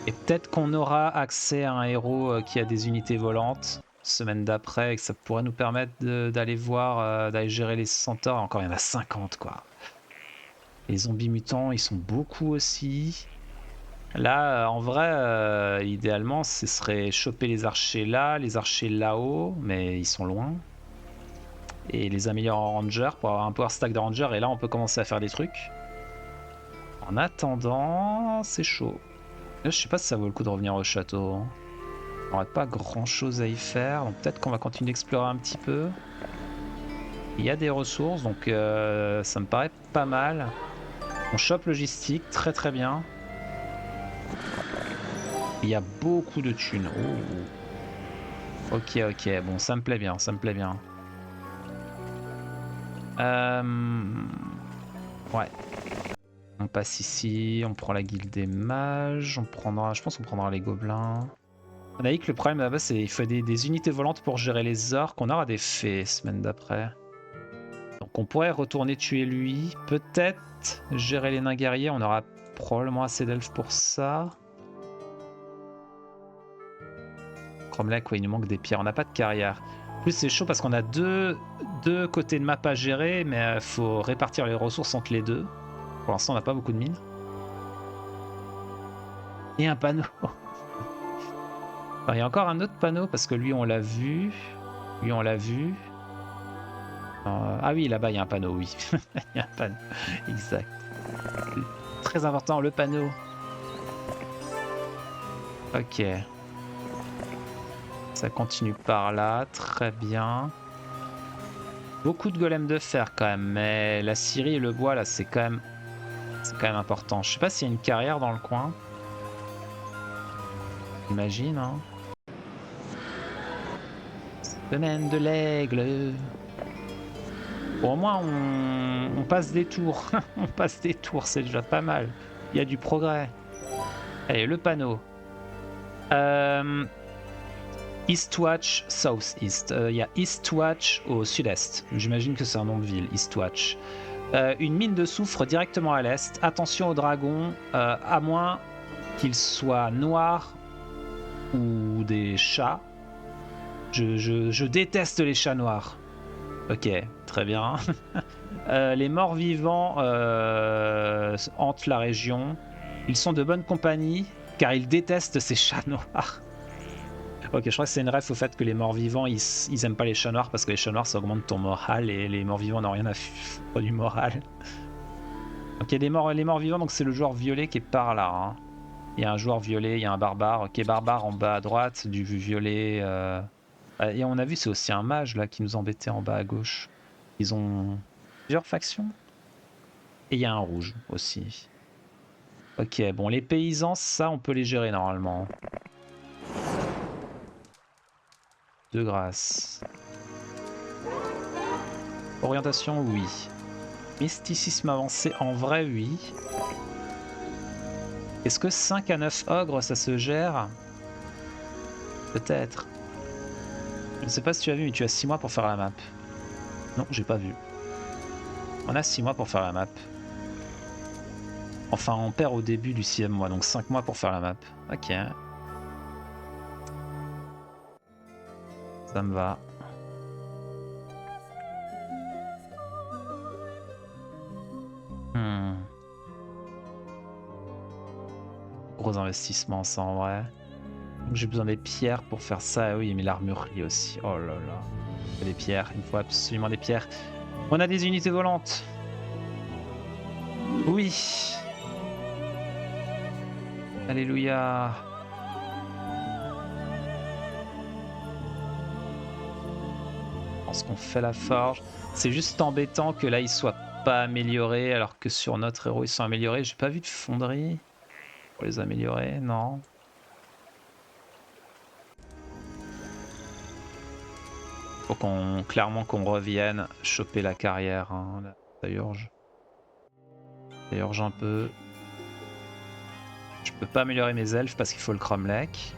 S1: Et peut-être qu'on aura accès à un héros qui a des unités volantes semaine d'après et que ça pourrait nous permettre d'aller voir, d'aller gérer les centaures. Encore, il y en a 50 quoi. Les zombies mutants, ils sont beaucoup aussi. Là, en vrai, idéalement, ce serait choper les archers là-haut, mais ils sont loin. Et les améliorer en ranger pour avoir un power stack de ranger. Et là, on peut commencer à faire des trucs. En attendant, c'est chaud. Là, je sais pas si ça vaut le coup de revenir au château. On n'aurait pas grand chose à y faire, donc peut-être qu'on va continuer d'explorer un petit peu. Il y a des ressources, donc ça me paraît pas mal. On chope logistique, très très bien. Il y a beaucoup de thunes. Oh. Ok, ok, bon, ça me plaît bien, ça me plaît bien. Ouais. On passe ici, on prend la guilde des mages, on prendra, je pense qu'on prendra les gobelins. On a dit que le problème là-bas, c'est qu'il faut des unités volantes pour gérer les orques. On aura des fées semaine d'après. Donc on pourrait retourner tuer lui. Peut-être gérer les nains guerriers. On aura probablement assez d'elfes pour ça. Cromlech, ouais, il nous manque des pierres. On n'a pas de carrière. En plus, c'est chaud parce qu'on a deux côtés de map à gérer, mais il faut répartir les ressources entre les deux. Pour l'instant, on n'a pas beaucoup de mines. Et un panneau. Il y a encore un autre panneau parce que lui, on l'a vu. Lui, on l'a vu. Ah oui, là-bas, il y a un panneau, oui. Il y a un panneau. Exact. Très important, le panneau. Ok. Ça continue par là, très bien. Beaucoup de golems de fer quand même, mais la scierie et le bois là, c'est quand même important. Je sais pas s'il y a une carrière dans le coin. J'imagine, hein. Semaine de l'aigle. Bon, au moins on passe des tours. On passe des tours, c'est déjà pas mal. Il y a du progrès. Allez, le panneau. Eastwatch, South-East. Il y a Eastwatch au sud-est. J'imagine que c'est un nom de ville, Eastwatch. Une mine de soufre directement à l'est. Attention aux dragons, à moins qu'ils soient noirs ou des chats. Je déteste les chats noirs. Ok, très bien. Les morts vivants hantent la région. Ils sont de bonne compagnie car ils détestent ces chats noirs. Ok, je crois que c'est une ref au fait que les morts-vivants, ils aiment pas les chats noirs parce que les chats noirs, ça augmente ton moral et les morts-vivants n'ont rien à foutre du moral. Ok, les morts-vivants, donc c'est le joueur violet qui est par là. Hein. Il y a un joueur violet, il y a un barbare. Ok, barbare en bas à droite, du violet. Et on a vu, c'est aussi un mage là qui nous embêtait en bas à gauche. Ils ont plusieurs factions. Et il y a un rouge aussi. Ok, bon, les paysans, ça, on peut les gérer normalement. De grâce. Orientation, oui. Mysticisme avancé, en vrai, oui. Est-ce que 5 à 9 ogres, ça se gère? Peut-être. Je ne sais pas si tu as vu, mais tu as 6 mois pour faire la map. Non, j'ai pas vu. On a 6 mois pour faire la map. Enfin, on perd au début du 6e mois, donc 5 mois pour faire la map. Ok. Ça me va. gros investissement ça en vrai. Donc j'ai besoin des pierres pour faire ça. Ah oui, mais l'armurerie aussi. Oh là là. Des pierres, il me faut absolument des pierres. On a des unités volantes. Oui. Alléluia. Je pense qu'on fait la forge. C'est juste embêtant que là, ils soient pas améliorés, alors que sur notre héros, ils sont améliorés. J'ai pas vu de fonderie pour les améliorer, non. Faut clairement qu'on revienne choper la carrière. Hein. Là, ça urge. Ça urge un peu. Je peux pas améliorer mes elfes parce qu'il faut le cromlech.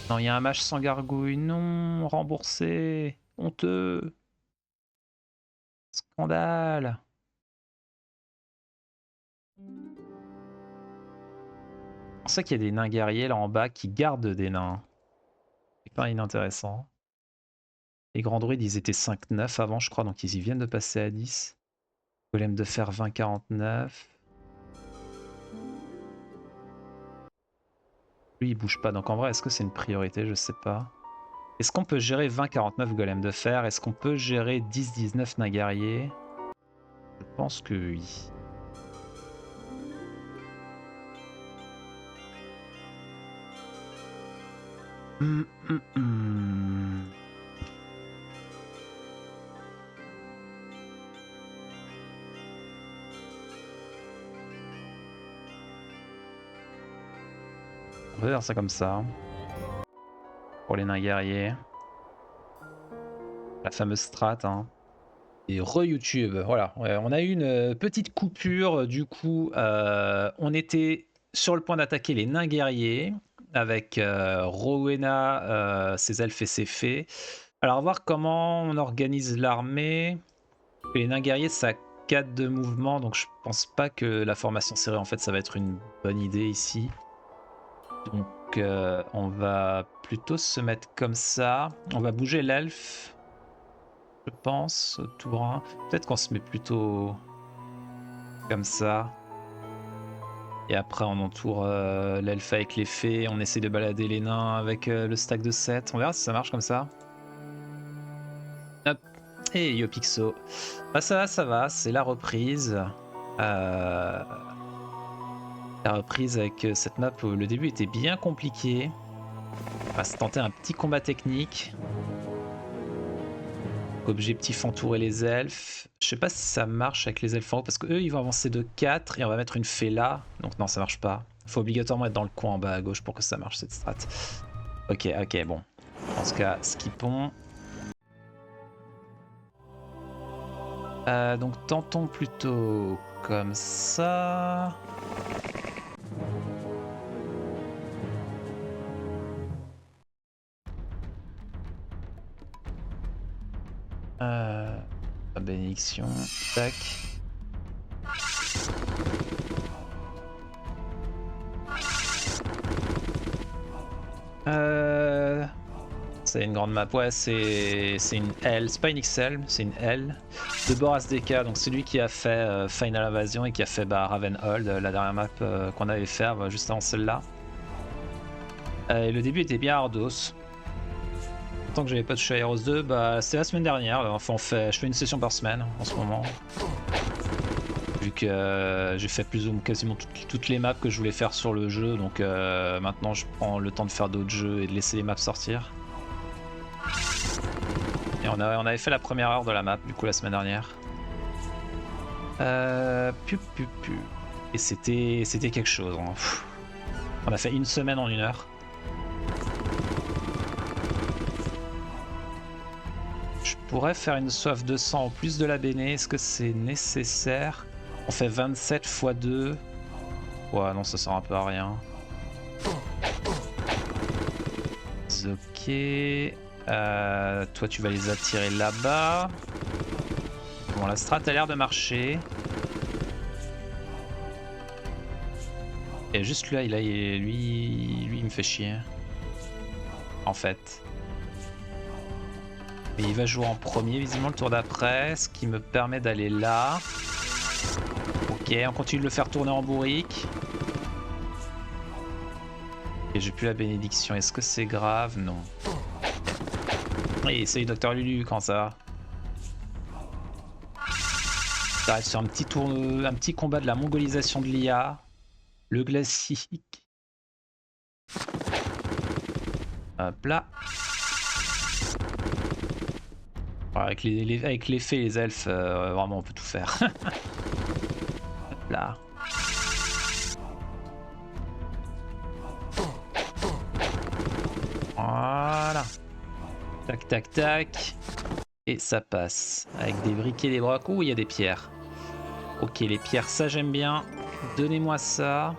S1: Non, il y a un mage sans gargouille. Non, remboursé. Honteux. Scandale. C'est pour ça qu'il y a des nains guerriers là en bas qui gardent des nains. C'est pas inintéressant. Les grands druides, ils étaient 5-9 avant, je crois, donc ils y viennent de passer à 10. Golem de fer 20-49. Lui, il bouge pas, donc en vrai, est-ce que c'est une priorité? Je sais pas. Est-ce qu'on peut gérer 20-49 golem de fer? Est-ce qu'on peut gérer 10-19 nains guerriers? Je pense que oui. On va faire ça comme ça. Pour les nains guerriers. La fameuse strat. Hein. Et re-YouTube. Voilà. On a eu une petite coupure. Du coup, on était sur le point d'attaquer les nains guerriers. Avec Rowena, ses elfes et ses fées. Alors, on va voir comment on organise l'armée. Les nains guerriers, ça a 4 de mouvement. Donc, je pense pas que la formation serrée, en fait, ça va être une bonne idée ici. Donc on va plutôt se mettre comme ça. On va bouger l'elfe, je pense, tour 1. Peut-être qu'on se met plutôt comme ça. Et après on entoure l'elfe avec les fées. On essaie de balader les nains avec le stack de 7. On verra si ça marche comme ça. Hop. Et yo Pixo. Bah ça va, c'est la reprise. La reprise avec cette map où le début était bien compliqué. On va se tenter un petit combat technique. Objectif entourer les elfes. Je sais pas si ça marche avec les elfes en haut parce qu'eux ils vont avancer de 4 et on va mettre une fée là. Donc non, ça marche pas. Faut obligatoirement être dans le coin en bas à gauche pour que ça marche cette strat. Ok, bon. Dans ce cas, skippons. Donc tentons plutôt comme ça. Bénédiction, tac. C'est une grande map, ouais, c'est une L, c'est pas une XL, c'est une L de Boras DK, donc c'est lui qui a fait Final Invasion et qui a fait Ravenhold, la dernière map qu'on avait fait juste avant celle-là. Et le début était bien ardos. Tant que j'avais pas touché à Heroes 2, bah c'est la semaine dernière, enfin je fais une session par semaine en ce moment. Vu que j'ai fait plus ou moins quasiment toutes les maps que je voulais faire sur le jeu, donc maintenant je prends le temps de faire d'autres jeux et de laisser les maps sortir. Et on avait fait la première heure de la map du coup la semaine dernière. Et c'était quelque chose. Hein. On a fait une semaine en 1 heure. Je pourrais faire une soif de sang en plus de la béné. Est-ce que c'est nécessaire? On fait 27 x 2. Ouais, non, ça sert un peu à rien. Ok. Toi, tu vas les attirer là-bas. Bon, la strat a l'air de marcher. Et juste là, lui, il me fait chier. En fait. Et il va jouer en premier, visiblement, le tour d'après. Ce qui me permet d'aller là. Ok, on continue de le faire tourner en bourrique. Et j'ai plus la bénédiction. Est-ce que c'est grave? Non. Oui, salut Docteur Lulu, quand ça va? Ça reste sur un petit tour, un petit combat de la mongolisation de l'IA. Le classique. Hop là. Avec les fées et les elfes, vraiment on peut tout faire. Hop là. Voilà. Tac tac tac. Et ça passe. Avec des briquets, des brocs. Ouh, il y a des pierres. Ok, les pierres, ça j'aime bien. Donnez-moi ça.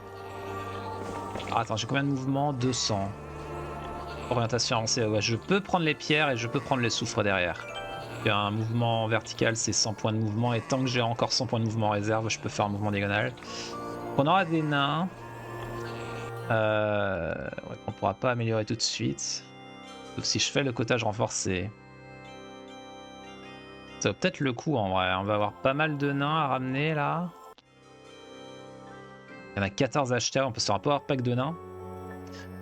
S1: Ah, attends, j'ai combien de mouvements? 200. Orientation avancée. Ouais, je peux prendre les pierres et je peux prendre les soufres derrière. Un mouvement vertical, c'est 100 points de mouvement. Et tant que j'ai encore 100 points de mouvement en réserve, je peux faire un mouvement diagonal. On aura des nains. Ouais, on pourra pas améliorer tout de suite. Sauf si je fais le cotage renforcé. Ça vaut peut-être le coup en vrai. On va avoir pas mal de nains à ramener là. Il y en a 14 acheteurs. On peut se faire un power pack de nains.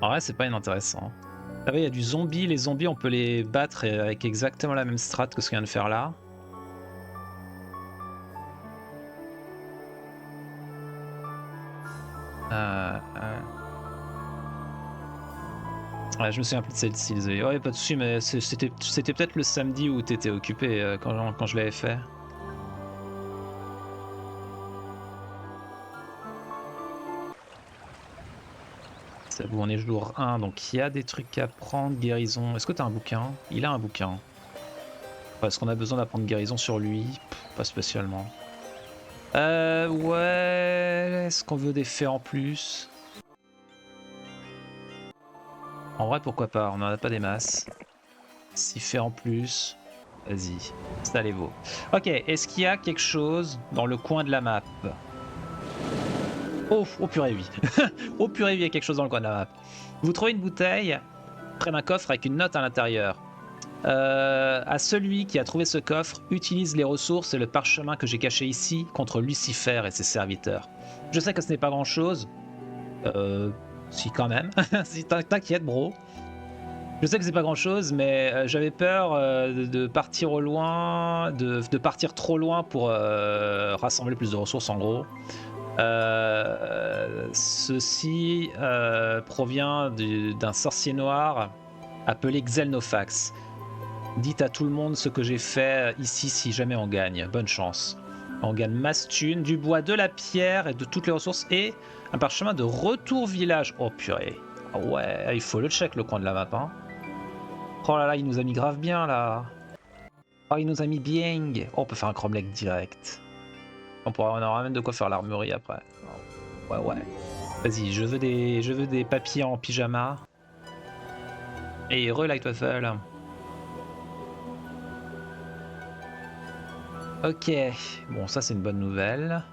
S1: En vrai, c'est pas inintéressant. Vous savez, il y a du zombie. Les zombies, on peut les battre avec exactement la même strat que ce qu'on vient de faire là. Ouais, je me souviens plus de celle-ci, désolé. Ouais, pas de soucis, mais c'était peut-être le samedi où t'étais occupé quand je l'avais fait. C'est bon, on est jour 1, donc il y a des trucs à prendre. Guérison. Est-ce que t'as un bouquin? Il a un bouquin. Est-ce qu'on a besoin d'apprendre guérison sur lui? Pas spécialement. Ouais. Est-ce qu'on veut des faits en plus? En vrai, pourquoi pas? On n'en a pas des masses. 6 faits en plus. Vas-y, ça les vaut. Ok, est-ce qu'il y a quelque chose dans le coin de la map? Oh, oh purée, oui. Oh purée, il y a quelque chose dans le coin de la map. Vous trouvez une bouteille près d'un coffre avec une note à l'intérieur. À celui qui a trouvé ce coffre, utilise les ressources et le parchemin que j'ai caché ici contre Lucifer et ses serviteurs. Je sais que ce n'est pas grand-chose. Si quand même. Si t'inquiète, bro. Je sais que c'est pas grand-chose, mais j'avais peur de partir au loin, de partir trop loin pour rassembler plus de ressources en gros. Ceci provient d'un sorcier noir appelé Xelnofax. Dites à tout le monde ce que j'ai fait ici si jamais on gagne. Bonne chance. On gagne masse thune, du bois, de la pierre et de toutes les ressources et un parchemin de retour village. Oh purée. Ah ouais, il faut le check le coin de la map. Hein. Oh là là, il nous a mis grave bien là. Oh, il nous a mis bien. Oh, on peut faire un cromlech direct. On aura même de quoi faire l'armurerie après. Oh, ouais, ouais. Vas-y, je veux des papiers en pyjama. Et Lightwaffle. Ok, bon ça c'est une bonne nouvelle.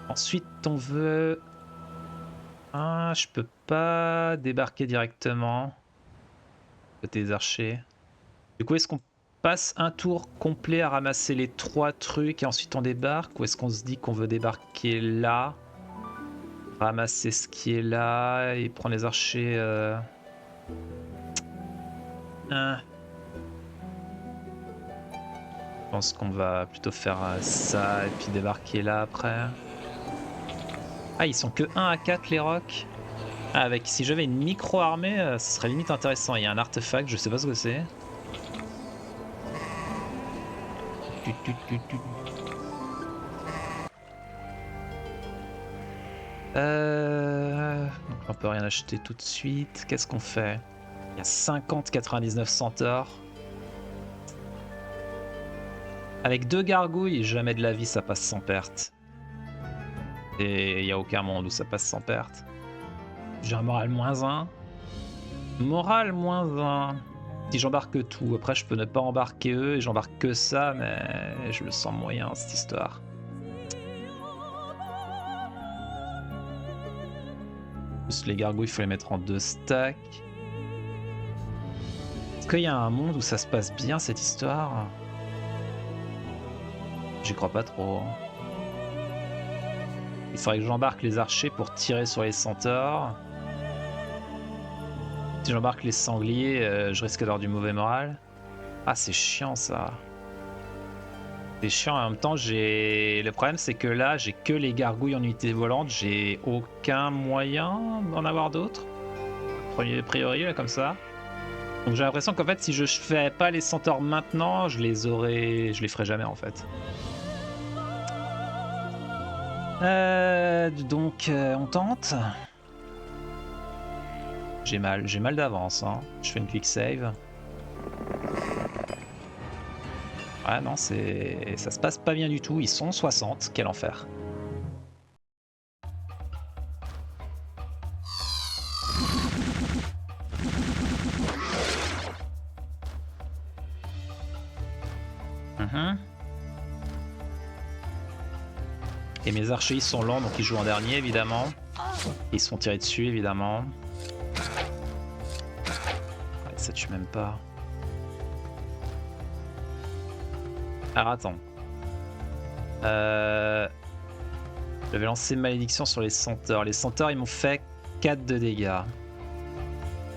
S1: Ensuite on veut... Ah, je peux pas débarquer directement. Côté des archers. Du coup est-ce qu'on passe un tour complet à ramasser les 3 trucs et ensuite on débarque? Ou est-ce qu'on se dit qu'on veut débarquer là? Ramasser ce qui est là et prendre les archers... Je pense qu'on va plutôt faire ça et puis débarquer là après. Ah, ils sont que 1 à 4 les rocs. Ah, avec si j'avais une micro-armée, ce serait limite intéressant. Il y a un artefact, je sais pas ce que c'est. On peut rien acheter tout de suite. Qu'est-ce qu'on fait? Il y a 50-99 centaures. Avec 2 gargouilles, jamais de la vie ça passe sans perte. Et il n'y a aucun monde où ça passe sans perte. J'ai un moral -1. Moral -1. Si j'embarque tout, après je peux ne pas embarquer eux et j'embarque que ça, mais je le sens moyen cette histoire. Plus les gargouilles, il faut les mettre en 2 stacks. Est-ce qu'il y a un monde où ça se passe bien cette histoire? J'y crois pas trop. Il faudrait que j'embarque les archers pour tirer sur les centaures. Si j'embarque les sangliers, je risque d'avoir du mauvais moral. Ah, c'est chiant ça. C'est chiant, en même temps, le problème c'est que là, j'ai que les gargouilles en unité volante, j'ai aucun moyen d'en avoir d'autres. A priori, là, comme ça. Donc j'ai l'impression qu'en fait, si je fais pas les centaures maintenant, je les ferai jamais en fait. Donc, on tente. J'ai mal d'avance, hein. Je fais une quick save. Ah non, ça se passe pas bien du tout. Ils sont 60, quel enfer. Et mes archers ils sont lents, donc ils jouent en dernier évidemment. Ils se font tirer dessus évidemment. Ouais, ça tue même pas. Alors attends. Je vais lancer malédiction sur les centaures. Les centaures ils m'ont fait 4 de dégâts.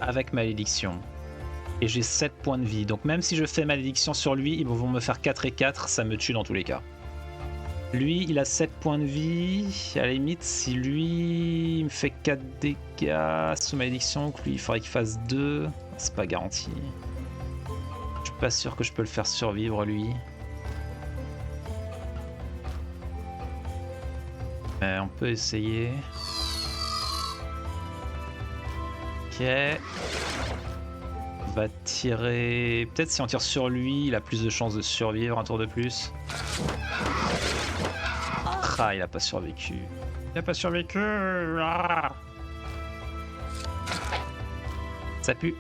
S1: Avec malédiction. Et j'ai 7 points de vie. Donc même si je fais malédiction sur lui, ils vont me faire 4 et 4, ça me tue dans tous les cas. Lui, il a 7 points de vie. À la limite, si lui il me fait 4 dégâts sous malédiction, lui il faudrait qu'il fasse 2. C'est pas garanti. Je suis pas sûr que je peux le faire survivre lui. Mais on peut essayer. Ok. On va tirer... Peut-être si on tire sur lui, il a plus de chances de survivre un tour de plus. Ah, il a pas survécu. Il a pas survécu. Ah. Ça pue.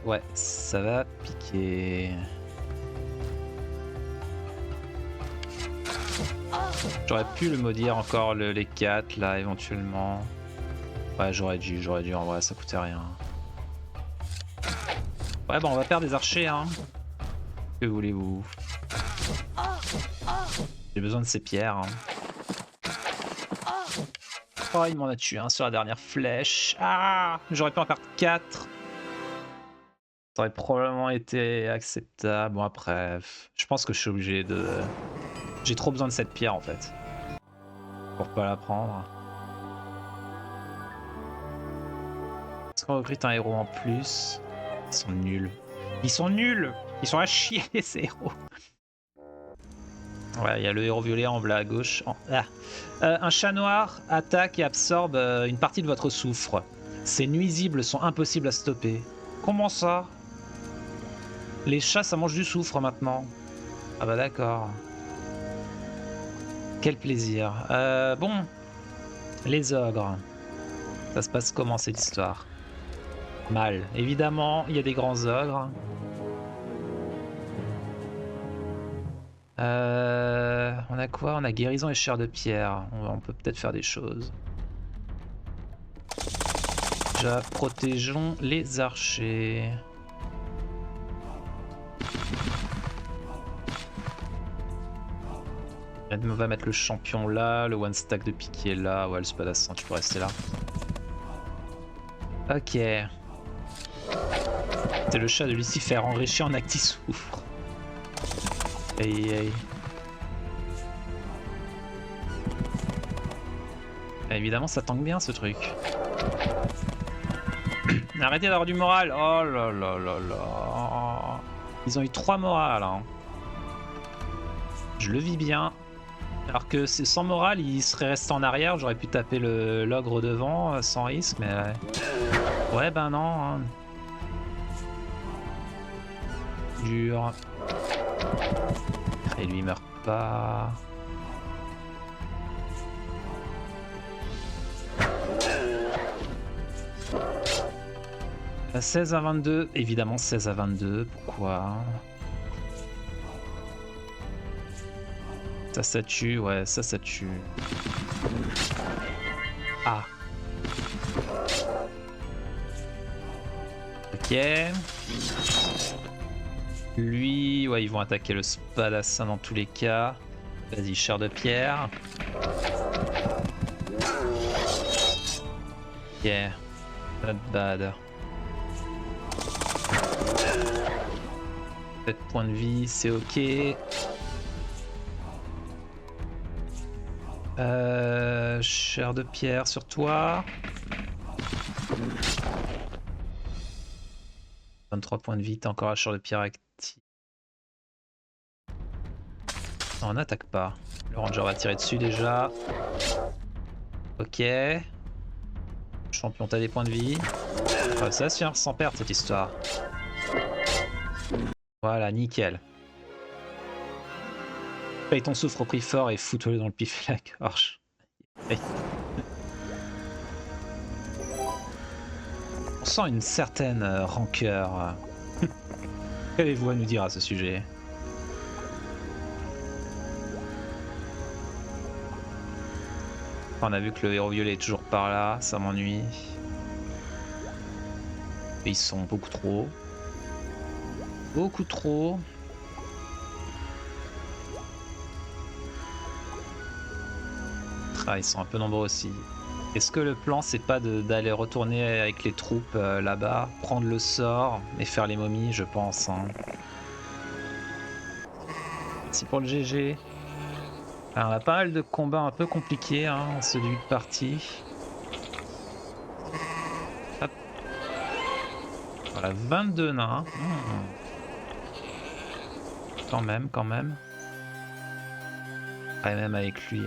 S1: Ouais. Ça va piquer. J'aurais pu le maudire encore les 4 là éventuellement. Ouais, j'aurais dû en vrai, ça coûtait rien. Ouais, bon, on va perdre des archers, hein. Que voulez-vous? J'ai besoin de ces pierres. Hein. Oh, il m'en a tué un sur la dernière flèche. Ah, j'aurais pu en perdre 4. Ça aurait probablement été acceptable. Bon, après, je pense que je suis obligé de... J'ai trop besoin de cette pierre, en fait. Pour pas la prendre. Est-ce qu'on recrute un héros en plus? Ils sont nuls. Ils sont nuls! Ils sont à chier, ces héros. Ouais, il y a le héros violet en bas à gauche. Un chat noir attaque et absorbe une partie de votre soufre. Ces nuisibles sont impossibles à stopper. Comment ça? Les chats, ça mange du soufre maintenant. Ah bah d'accord. Quel plaisir. Bon, les ogres. Ça se passe comment cette histoire? Mal. Évidemment, il y a des grands ogres. On a quoi? On a guérison et chair de pierre. On peut peut-être faire des choses. Déjà, protégeons les archers. On va mettre le champion là, le one stack de piqué là. Ouais, le spadassin, tu peux rester là. Ok. C'est le chat de Lucifer enrichi en acti-soufre. Aïe. Évidemment, ça tank bien ce truc. Arrêtez d'avoir du moral. Oh là là là là. Ils ont eu 3 morales. Hein. Je le vis bien. Alors que sans morale, il serait resté en arrière. J'aurais pu taper l'ogre devant sans risque, mais... Ouais, ben non. Hein. Dur. Et lui, il meurt pas. À 16 à 22. Évidemment, 16 à 22. Pourquoi? Ça tue, ouais, ça tue. Ah. Ok. Lui, ouais, ils vont attaquer le spadassin dans tous les cas. Vas-y, chair de pierre. Yeah, not bad. 7 points de vie, c'est ok. Chair de pierre sur toi. 23 points de vie, t'as encore la chair de pierre active. Non, on n'attaque pas. Le ranger va tirer dessus déjà. Ok. Champion, t'as des points de vie. Ouais, ça va se finir sans perdre cette histoire. Voilà, nickel. Paye ton souffre au prix fort et fous-toi dans le pif et la gorge. Oui. On sent une certaine rancœur. Qu'avez-vous à nous dire à ce sujet? On a vu que le héros violet est toujours par là, ça m'ennuie. Et ils sont beaucoup trop. Beaucoup trop. Ah, ils sont un peu nombreux aussi. Est-ce que le plan c'est pas d'aller retourner avec les troupes là-bas, prendre le sort et faire les momies, je pense. Hein. Merci pour le GG. Alors, on a pas mal de combats un peu compliqués hein, en ce début de partie. Hop. Voilà, 22 nains. Quand même, quand même. Ah, et même avec lui.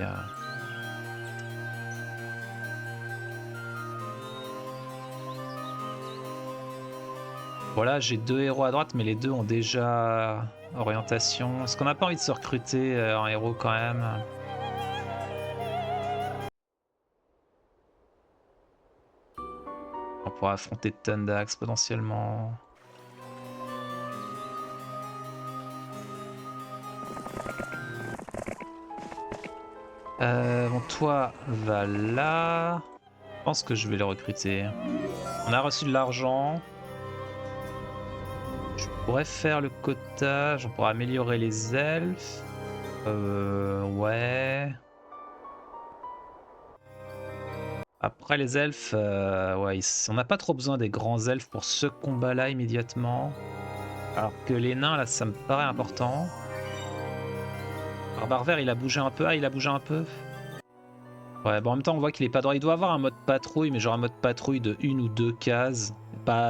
S1: Voilà, j'ai 2 héros à droite, mais les deux ont déjà orientation. Est-ce qu'on n'a pas envie de se recruter en héros quand même? On pourra affronter Thundax potentiellement. Bon, toi, va là. Je pense que je vais le recruter. On a reçu de l'argent. Je pourrais faire le quota. On pourra améliorer les elfes. Ouais. Après les elfes, ouais, on n'a pas trop besoin des grands elfes pour ce combat-là immédiatement. Alors que les nains, là, ça me paraît important. Barbare vert, il a bougé un peu. Ah, il a bougé un peu. Ouais, bon, en même temps, on voit qu'il est pas droit. Il doit avoir un mode patrouille, mais genre un mode patrouille de 1 ou 2 cases.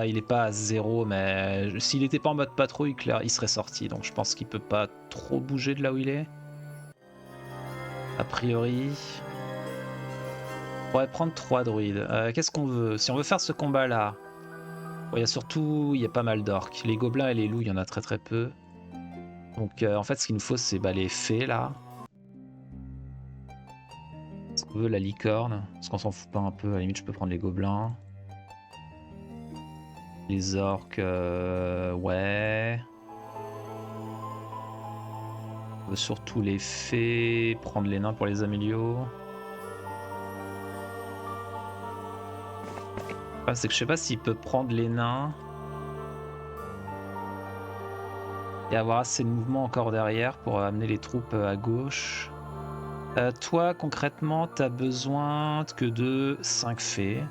S1: Il est pas à 0, mais s'il était pas en mode patrouille, clair, il serait sorti. Donc je pense qu'il peut pas trop bouger de là où il est. A priori. On pourrait prendre 3 druides. Qu'est-ce qu'on veut? Si on veut faire ce combat-là, il y a surtout, il y a pas mal d'orques. Les gobelins et les loups, il y en a très très peu. Donc en fait, ce qu'il nous faut, c'est les fées là. Est-ce qu'on veut la licorne? Est-ce qu'on s'en fout pas un peu? À la limite, je peux prendre les gobelins. Les orques, ouais. On veut surtout les fées, prendre les nains pour les améliorer. Ah, c'est que je sais pas s'il peut prendre les nains et avoir assez de mouvement encore derrière pour amener les troupes à gauche. Toi, concrètement, t'as besoin que de 5 fées.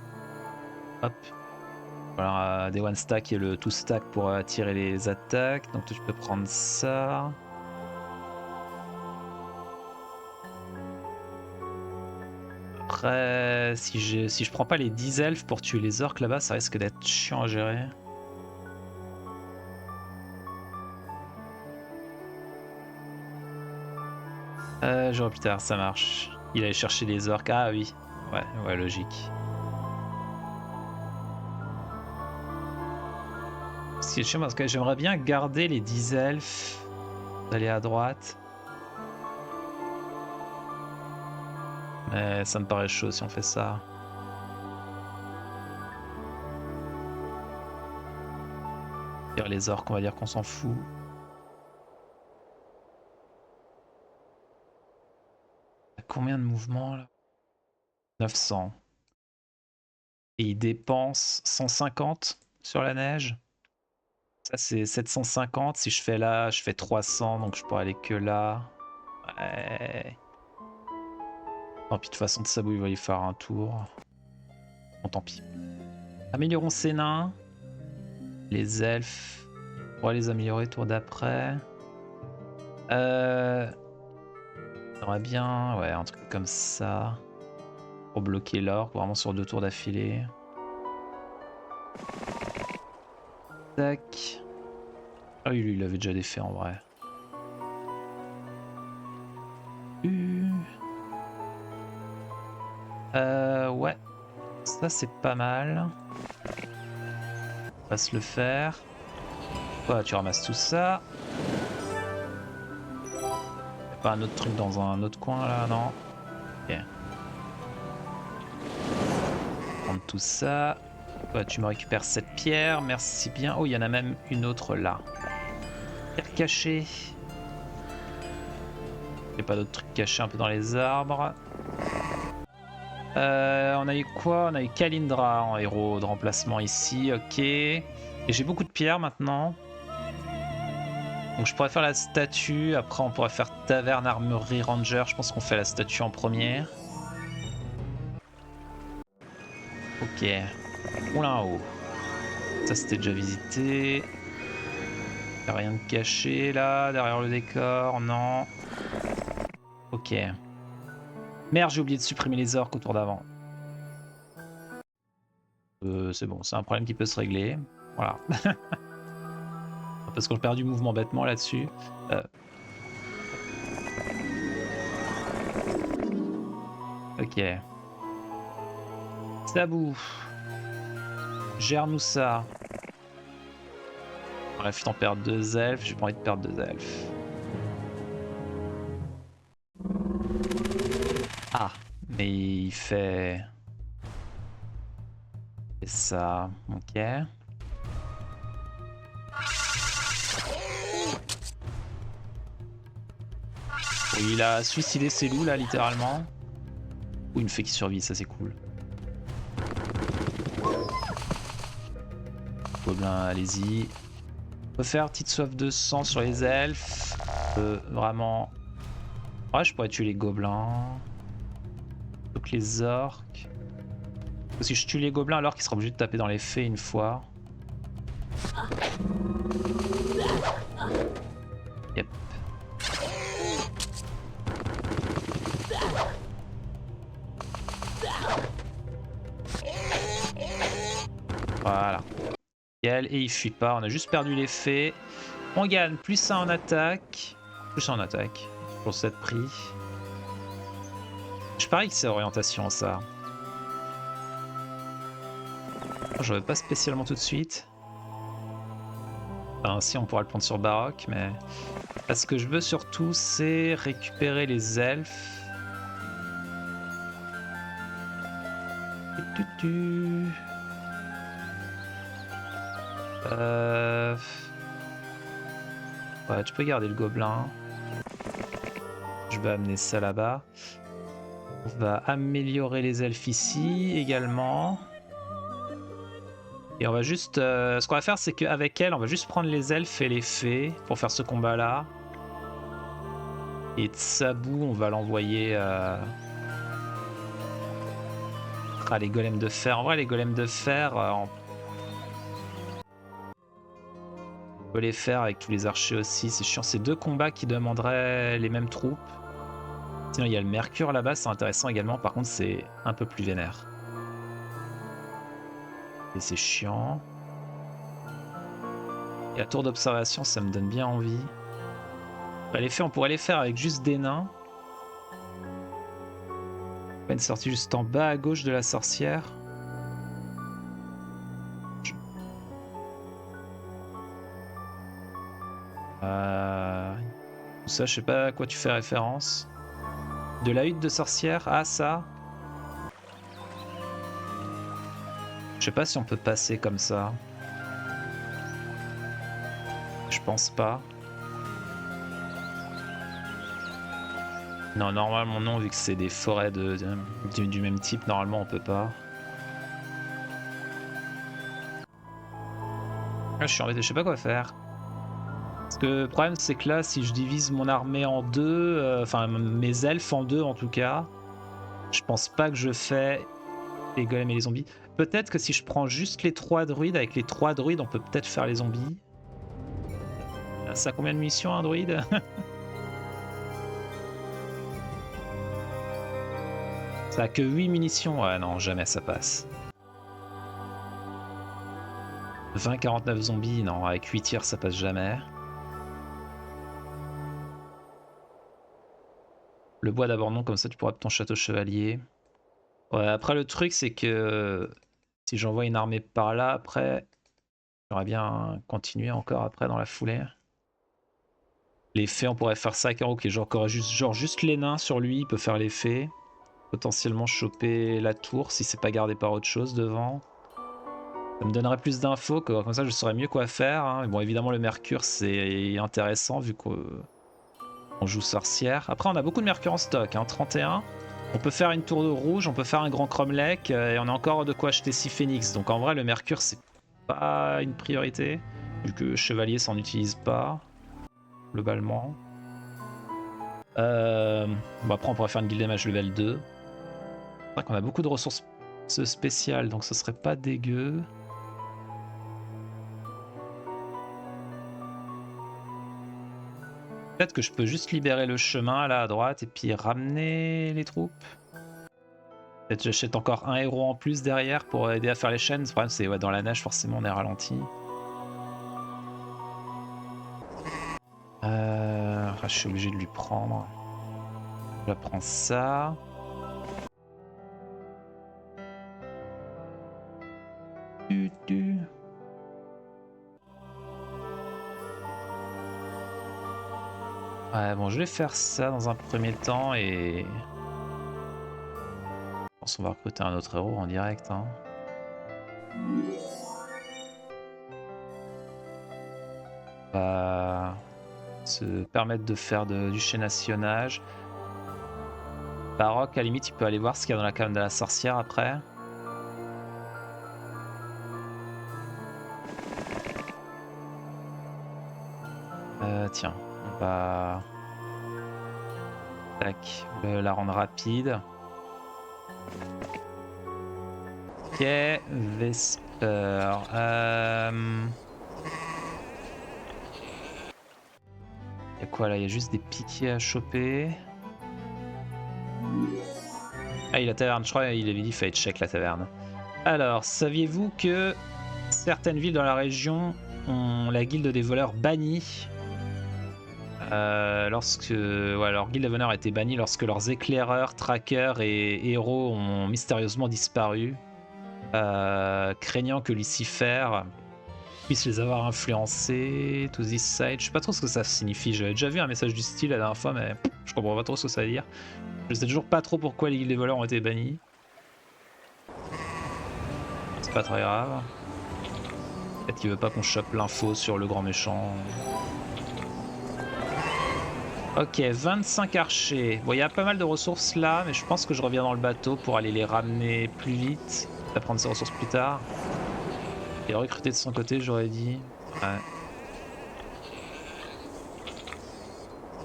S1: Hop. Voilà, des one stack et le two stack pour attirer les attaques. Donc tu peux prendre ça. Après, si je prends pas les 10 elfes pour tuer les orques là-bas, ça risque d'être chiant à gérer. J'aurai plus tard, ça marche. Il allait chercher des orques. Ah oui, ouais, logique. C'est chiant parce que j'aimerais bien garder les 10 elfes. D'aller à droite. Mais ça me paraît chaud si on fait ça. Les orques, on va dire qu'on s'en fout. Combien de mouvements là? 900. Et il dépense 150 sur la neige. Ça c'est 750. Si je fais là, je fais 300, donc je pourrais aller que là. Ouais. Tant pis, de toute façon, de Sabou, il va y faire un tour. Bon, tant pis. Améliorons ces nains. Les elfes. On pourra les améliorer tour d'après. J'aimerais bien, ouais, un truc comme ça. Pour bloquer l'orque, vraiment sur 2 tours d'affilée. Tac. Ah oui, lui, il avait déjà des faits en vrai. Ouais. Ça, c'est pas mal. On va se le faire. Ouais, tu ramasses tout ça. Y'a pas un autre truc dans un autre coin là, non? Ok. Prendre tout ça. Ouais, tu me récupères cette pierre, merci bien. Oh, il y en a même une autre là. Pierre cachée. Y'a pas d'autres trucs cachés un peu dans les arbres. On a eu quoi? On a eu Kalindra en héros de remplacement ici, ok. Et j'ai beaucoup de pierres maintenant. Donc je pourrais faire la statue, après on pourrait faire Taverne Armurerie Ranger, je pense qu'on fait la statue en premier. Ok. Oula en haut. Ça c'était déjà visité. Y'a rien de caché là, derrière le décor, non. Ok. Merde, j'ai oublié de supprimer les orques au tour d'avant. C'est bon, c'est un problème qui peut se régler. Voilà. Parce qu'on perd du mouvement bêtement là-dessus. Ok. Sabou. Gère-nous ça. On a fait en perdre 2 elfes, j'ai pas envie de perdre 2 elfes. Ah, mais il fait... C'est ça, ok. Oui, il a suicidé ses loups là, littéralement. Ou une fée qui survit, ça c'est cool. Gobelin, allez-y. On peut faire petite soif de sang sur les elfes. Vraiment... Ouais, je pourrais tuer les gobelins. Donc les orques. Si je tue les gobelins, alors qu'il sera obligé de taper dans les fées une fois. Yep. Voilà. Et il fuit pas, on a juste perdu les fées. On gagne plus 1 en attaque. Plus 1 en attaque. Pour 7 prix. Je parie que c'est orientation ça. Je veux pas spécialement tout de suite. Enfin, si on pourra le prendre sur Baroque, mais... Là, ce que je veux surtout, c'est récupérer les elfes. Ouais, tu peux garder le gobelin. Je vais amener ça là-bas. On va améliorer les elfes ici également. Et on va juste... ce qu'on va faire, c'est qu'avec elle, on va juste prendre les elfes et les fées pour faire ce combat-là. Et Tsabou, on va l'envoyer... Ah, les golems de fer. En vrai, les golems de fer... on peut les faire avec tous les archers aussi. C'est chiant. C'est 2 combats qui demanderaient les mêmes troupes. Sinon, il y a le Mercure là-bas. C'est intéressant également. Par contre, c'est un peu plus vénère. Et c'est chiant. Et la tour d'observation, ça me donne bien envie. Bah, les fées, on pourrait les faire avec juste des nains. Une sortie juste en bas à gauche de la sorcière. Tout ça, je sais pas à quoi tu fais référence. De la hutte de sorcière? Ah, ça. Je sais pas si on peut passer comme ça. Je pense pas. Non, normalement non, vu que c'est des forêts du même type, normalement on peut pas. Ah, je suis embêté, je sais pas quoi faire. Parce que le problème c'est que là, si je divise mon armée en deux, enfin mes elfes en deux en tout cas, je pense pas que je fais les golems et les zombies. Peut-être que si je prends juste les 3 druides, avec les 3 druides on peut peut-être faire les zombies. Ça a combien de munitions un druide? Ça a que 8 munitions, ouais non jamais ça passe. 20-49 zombies, non avec 8 tirs ça passe jamais. Le bois d'abord non, comme ça tu pourras ton château chevalier. Ouais, après le truc c'est que si j'envoie une armée par là, après j'aurais bien continué encore après dans la foulée. Les fées, on pourrait faire ça avec un ok, genre juste les nains sur lui, il peut faire les fées. Potentiellement choper la tour si c'est pas gardé par autre chose devant. Ça me donnerait plus d'infos, comme ça je saurais mieux quoi faire. Hein. Bon évidemment le mercure c'est intéressant vu qu'on joue sorcière. Après on a beaucoup de mercure en stock, hein, 31. On peut faire une tour de rouge, on peut faire un grand cromlech et on a encore de quoi acheter 6 phoenix. Donc en vrai le mercure c'est pas une priorité vu que chevalier s'en utilise pas globalement. Bon après on pourrait faire une guilde des mages level 2. C'est vrai qu'on a beaucoup de ressources spéciales donc ce serait pas dégueu. Peut-être que je peux juste libérer le chemin là à droite et puis ramener les troupes. Peut-être j'achète encore un héros en plus derrière pour aider à faire les chaînes. Le problème c'est ouais, dans la neige forcément on est ralenti. Je suis obligé de lui prendre. Je prends ça. Ouais bon je vais faire ça dans un premier temps et... Je pense qu'on va recruter un autre héros en direct. Hein. On va se permettre de faire du chaînassionnage. Baroque, à la limite, il peut aller voir ce qu'il y a dans la cave de la sorcière après. Tiens, on va... Tac, la rendre rapide. Ok, Vesper. Il y a quoi là? Il y a juste des piquets à choper. Ah, il y a la taverne, je crois qu'il avait dit qu'il fallait check la taverne. Alors, saviez-vous que certaines villes dans la région ont la guilde des voleurs bannie lorsque leur guilde des voleurs a été bannie lorsque leurs éclaireurs, trackers et héros ont mystérieusement disparu, craignant que Lucifer puisse les avoir influencés to this side. Je sais pas trop ce que ça signifie, j'avais déjà vu un message du style la dernière fois mais je comprends pas trop ce que ça veut dire. Je sais toujours pas trop pourquoi les guildes des voleurs ont été bannies. C'est pas très grave. Peut-être qu'il veut pas qu'on chope l'info sur le grand méchant. Ok, 25 archers. Bon, il y a pas mal de ressources là, mais je pense que je reviens dans le bateau pour aller les ramener plus vite. À prendre ces ressources plus tard. Et recruter de son côté, j'aurais dit. Ouais.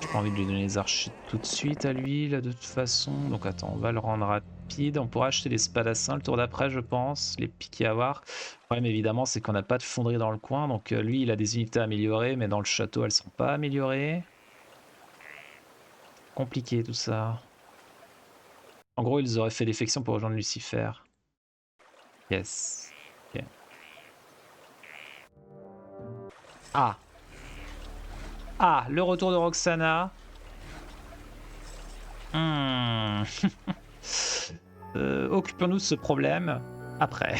S1: J'ai pas envie de lui donner les archers tout de suite à lui, là, de toute façon. Donc attends, on va le rendre rapide. On pourra acheter des spadassins le tour d'après, je pense. Les piquets à voir. Le problème, évidemment, c'est qu'on n'a pas de fonderie dans le coin. Donc lui, il a des unités améliorées, mais dans le château, elles sont pas améliorées. Compliqué tout ça. En gros, ils auraient fait défection pour rejoindre Lucifer. Yes. Okay. Ah. Ah, le retour de Roxana. Occupons-nous de ce problème après.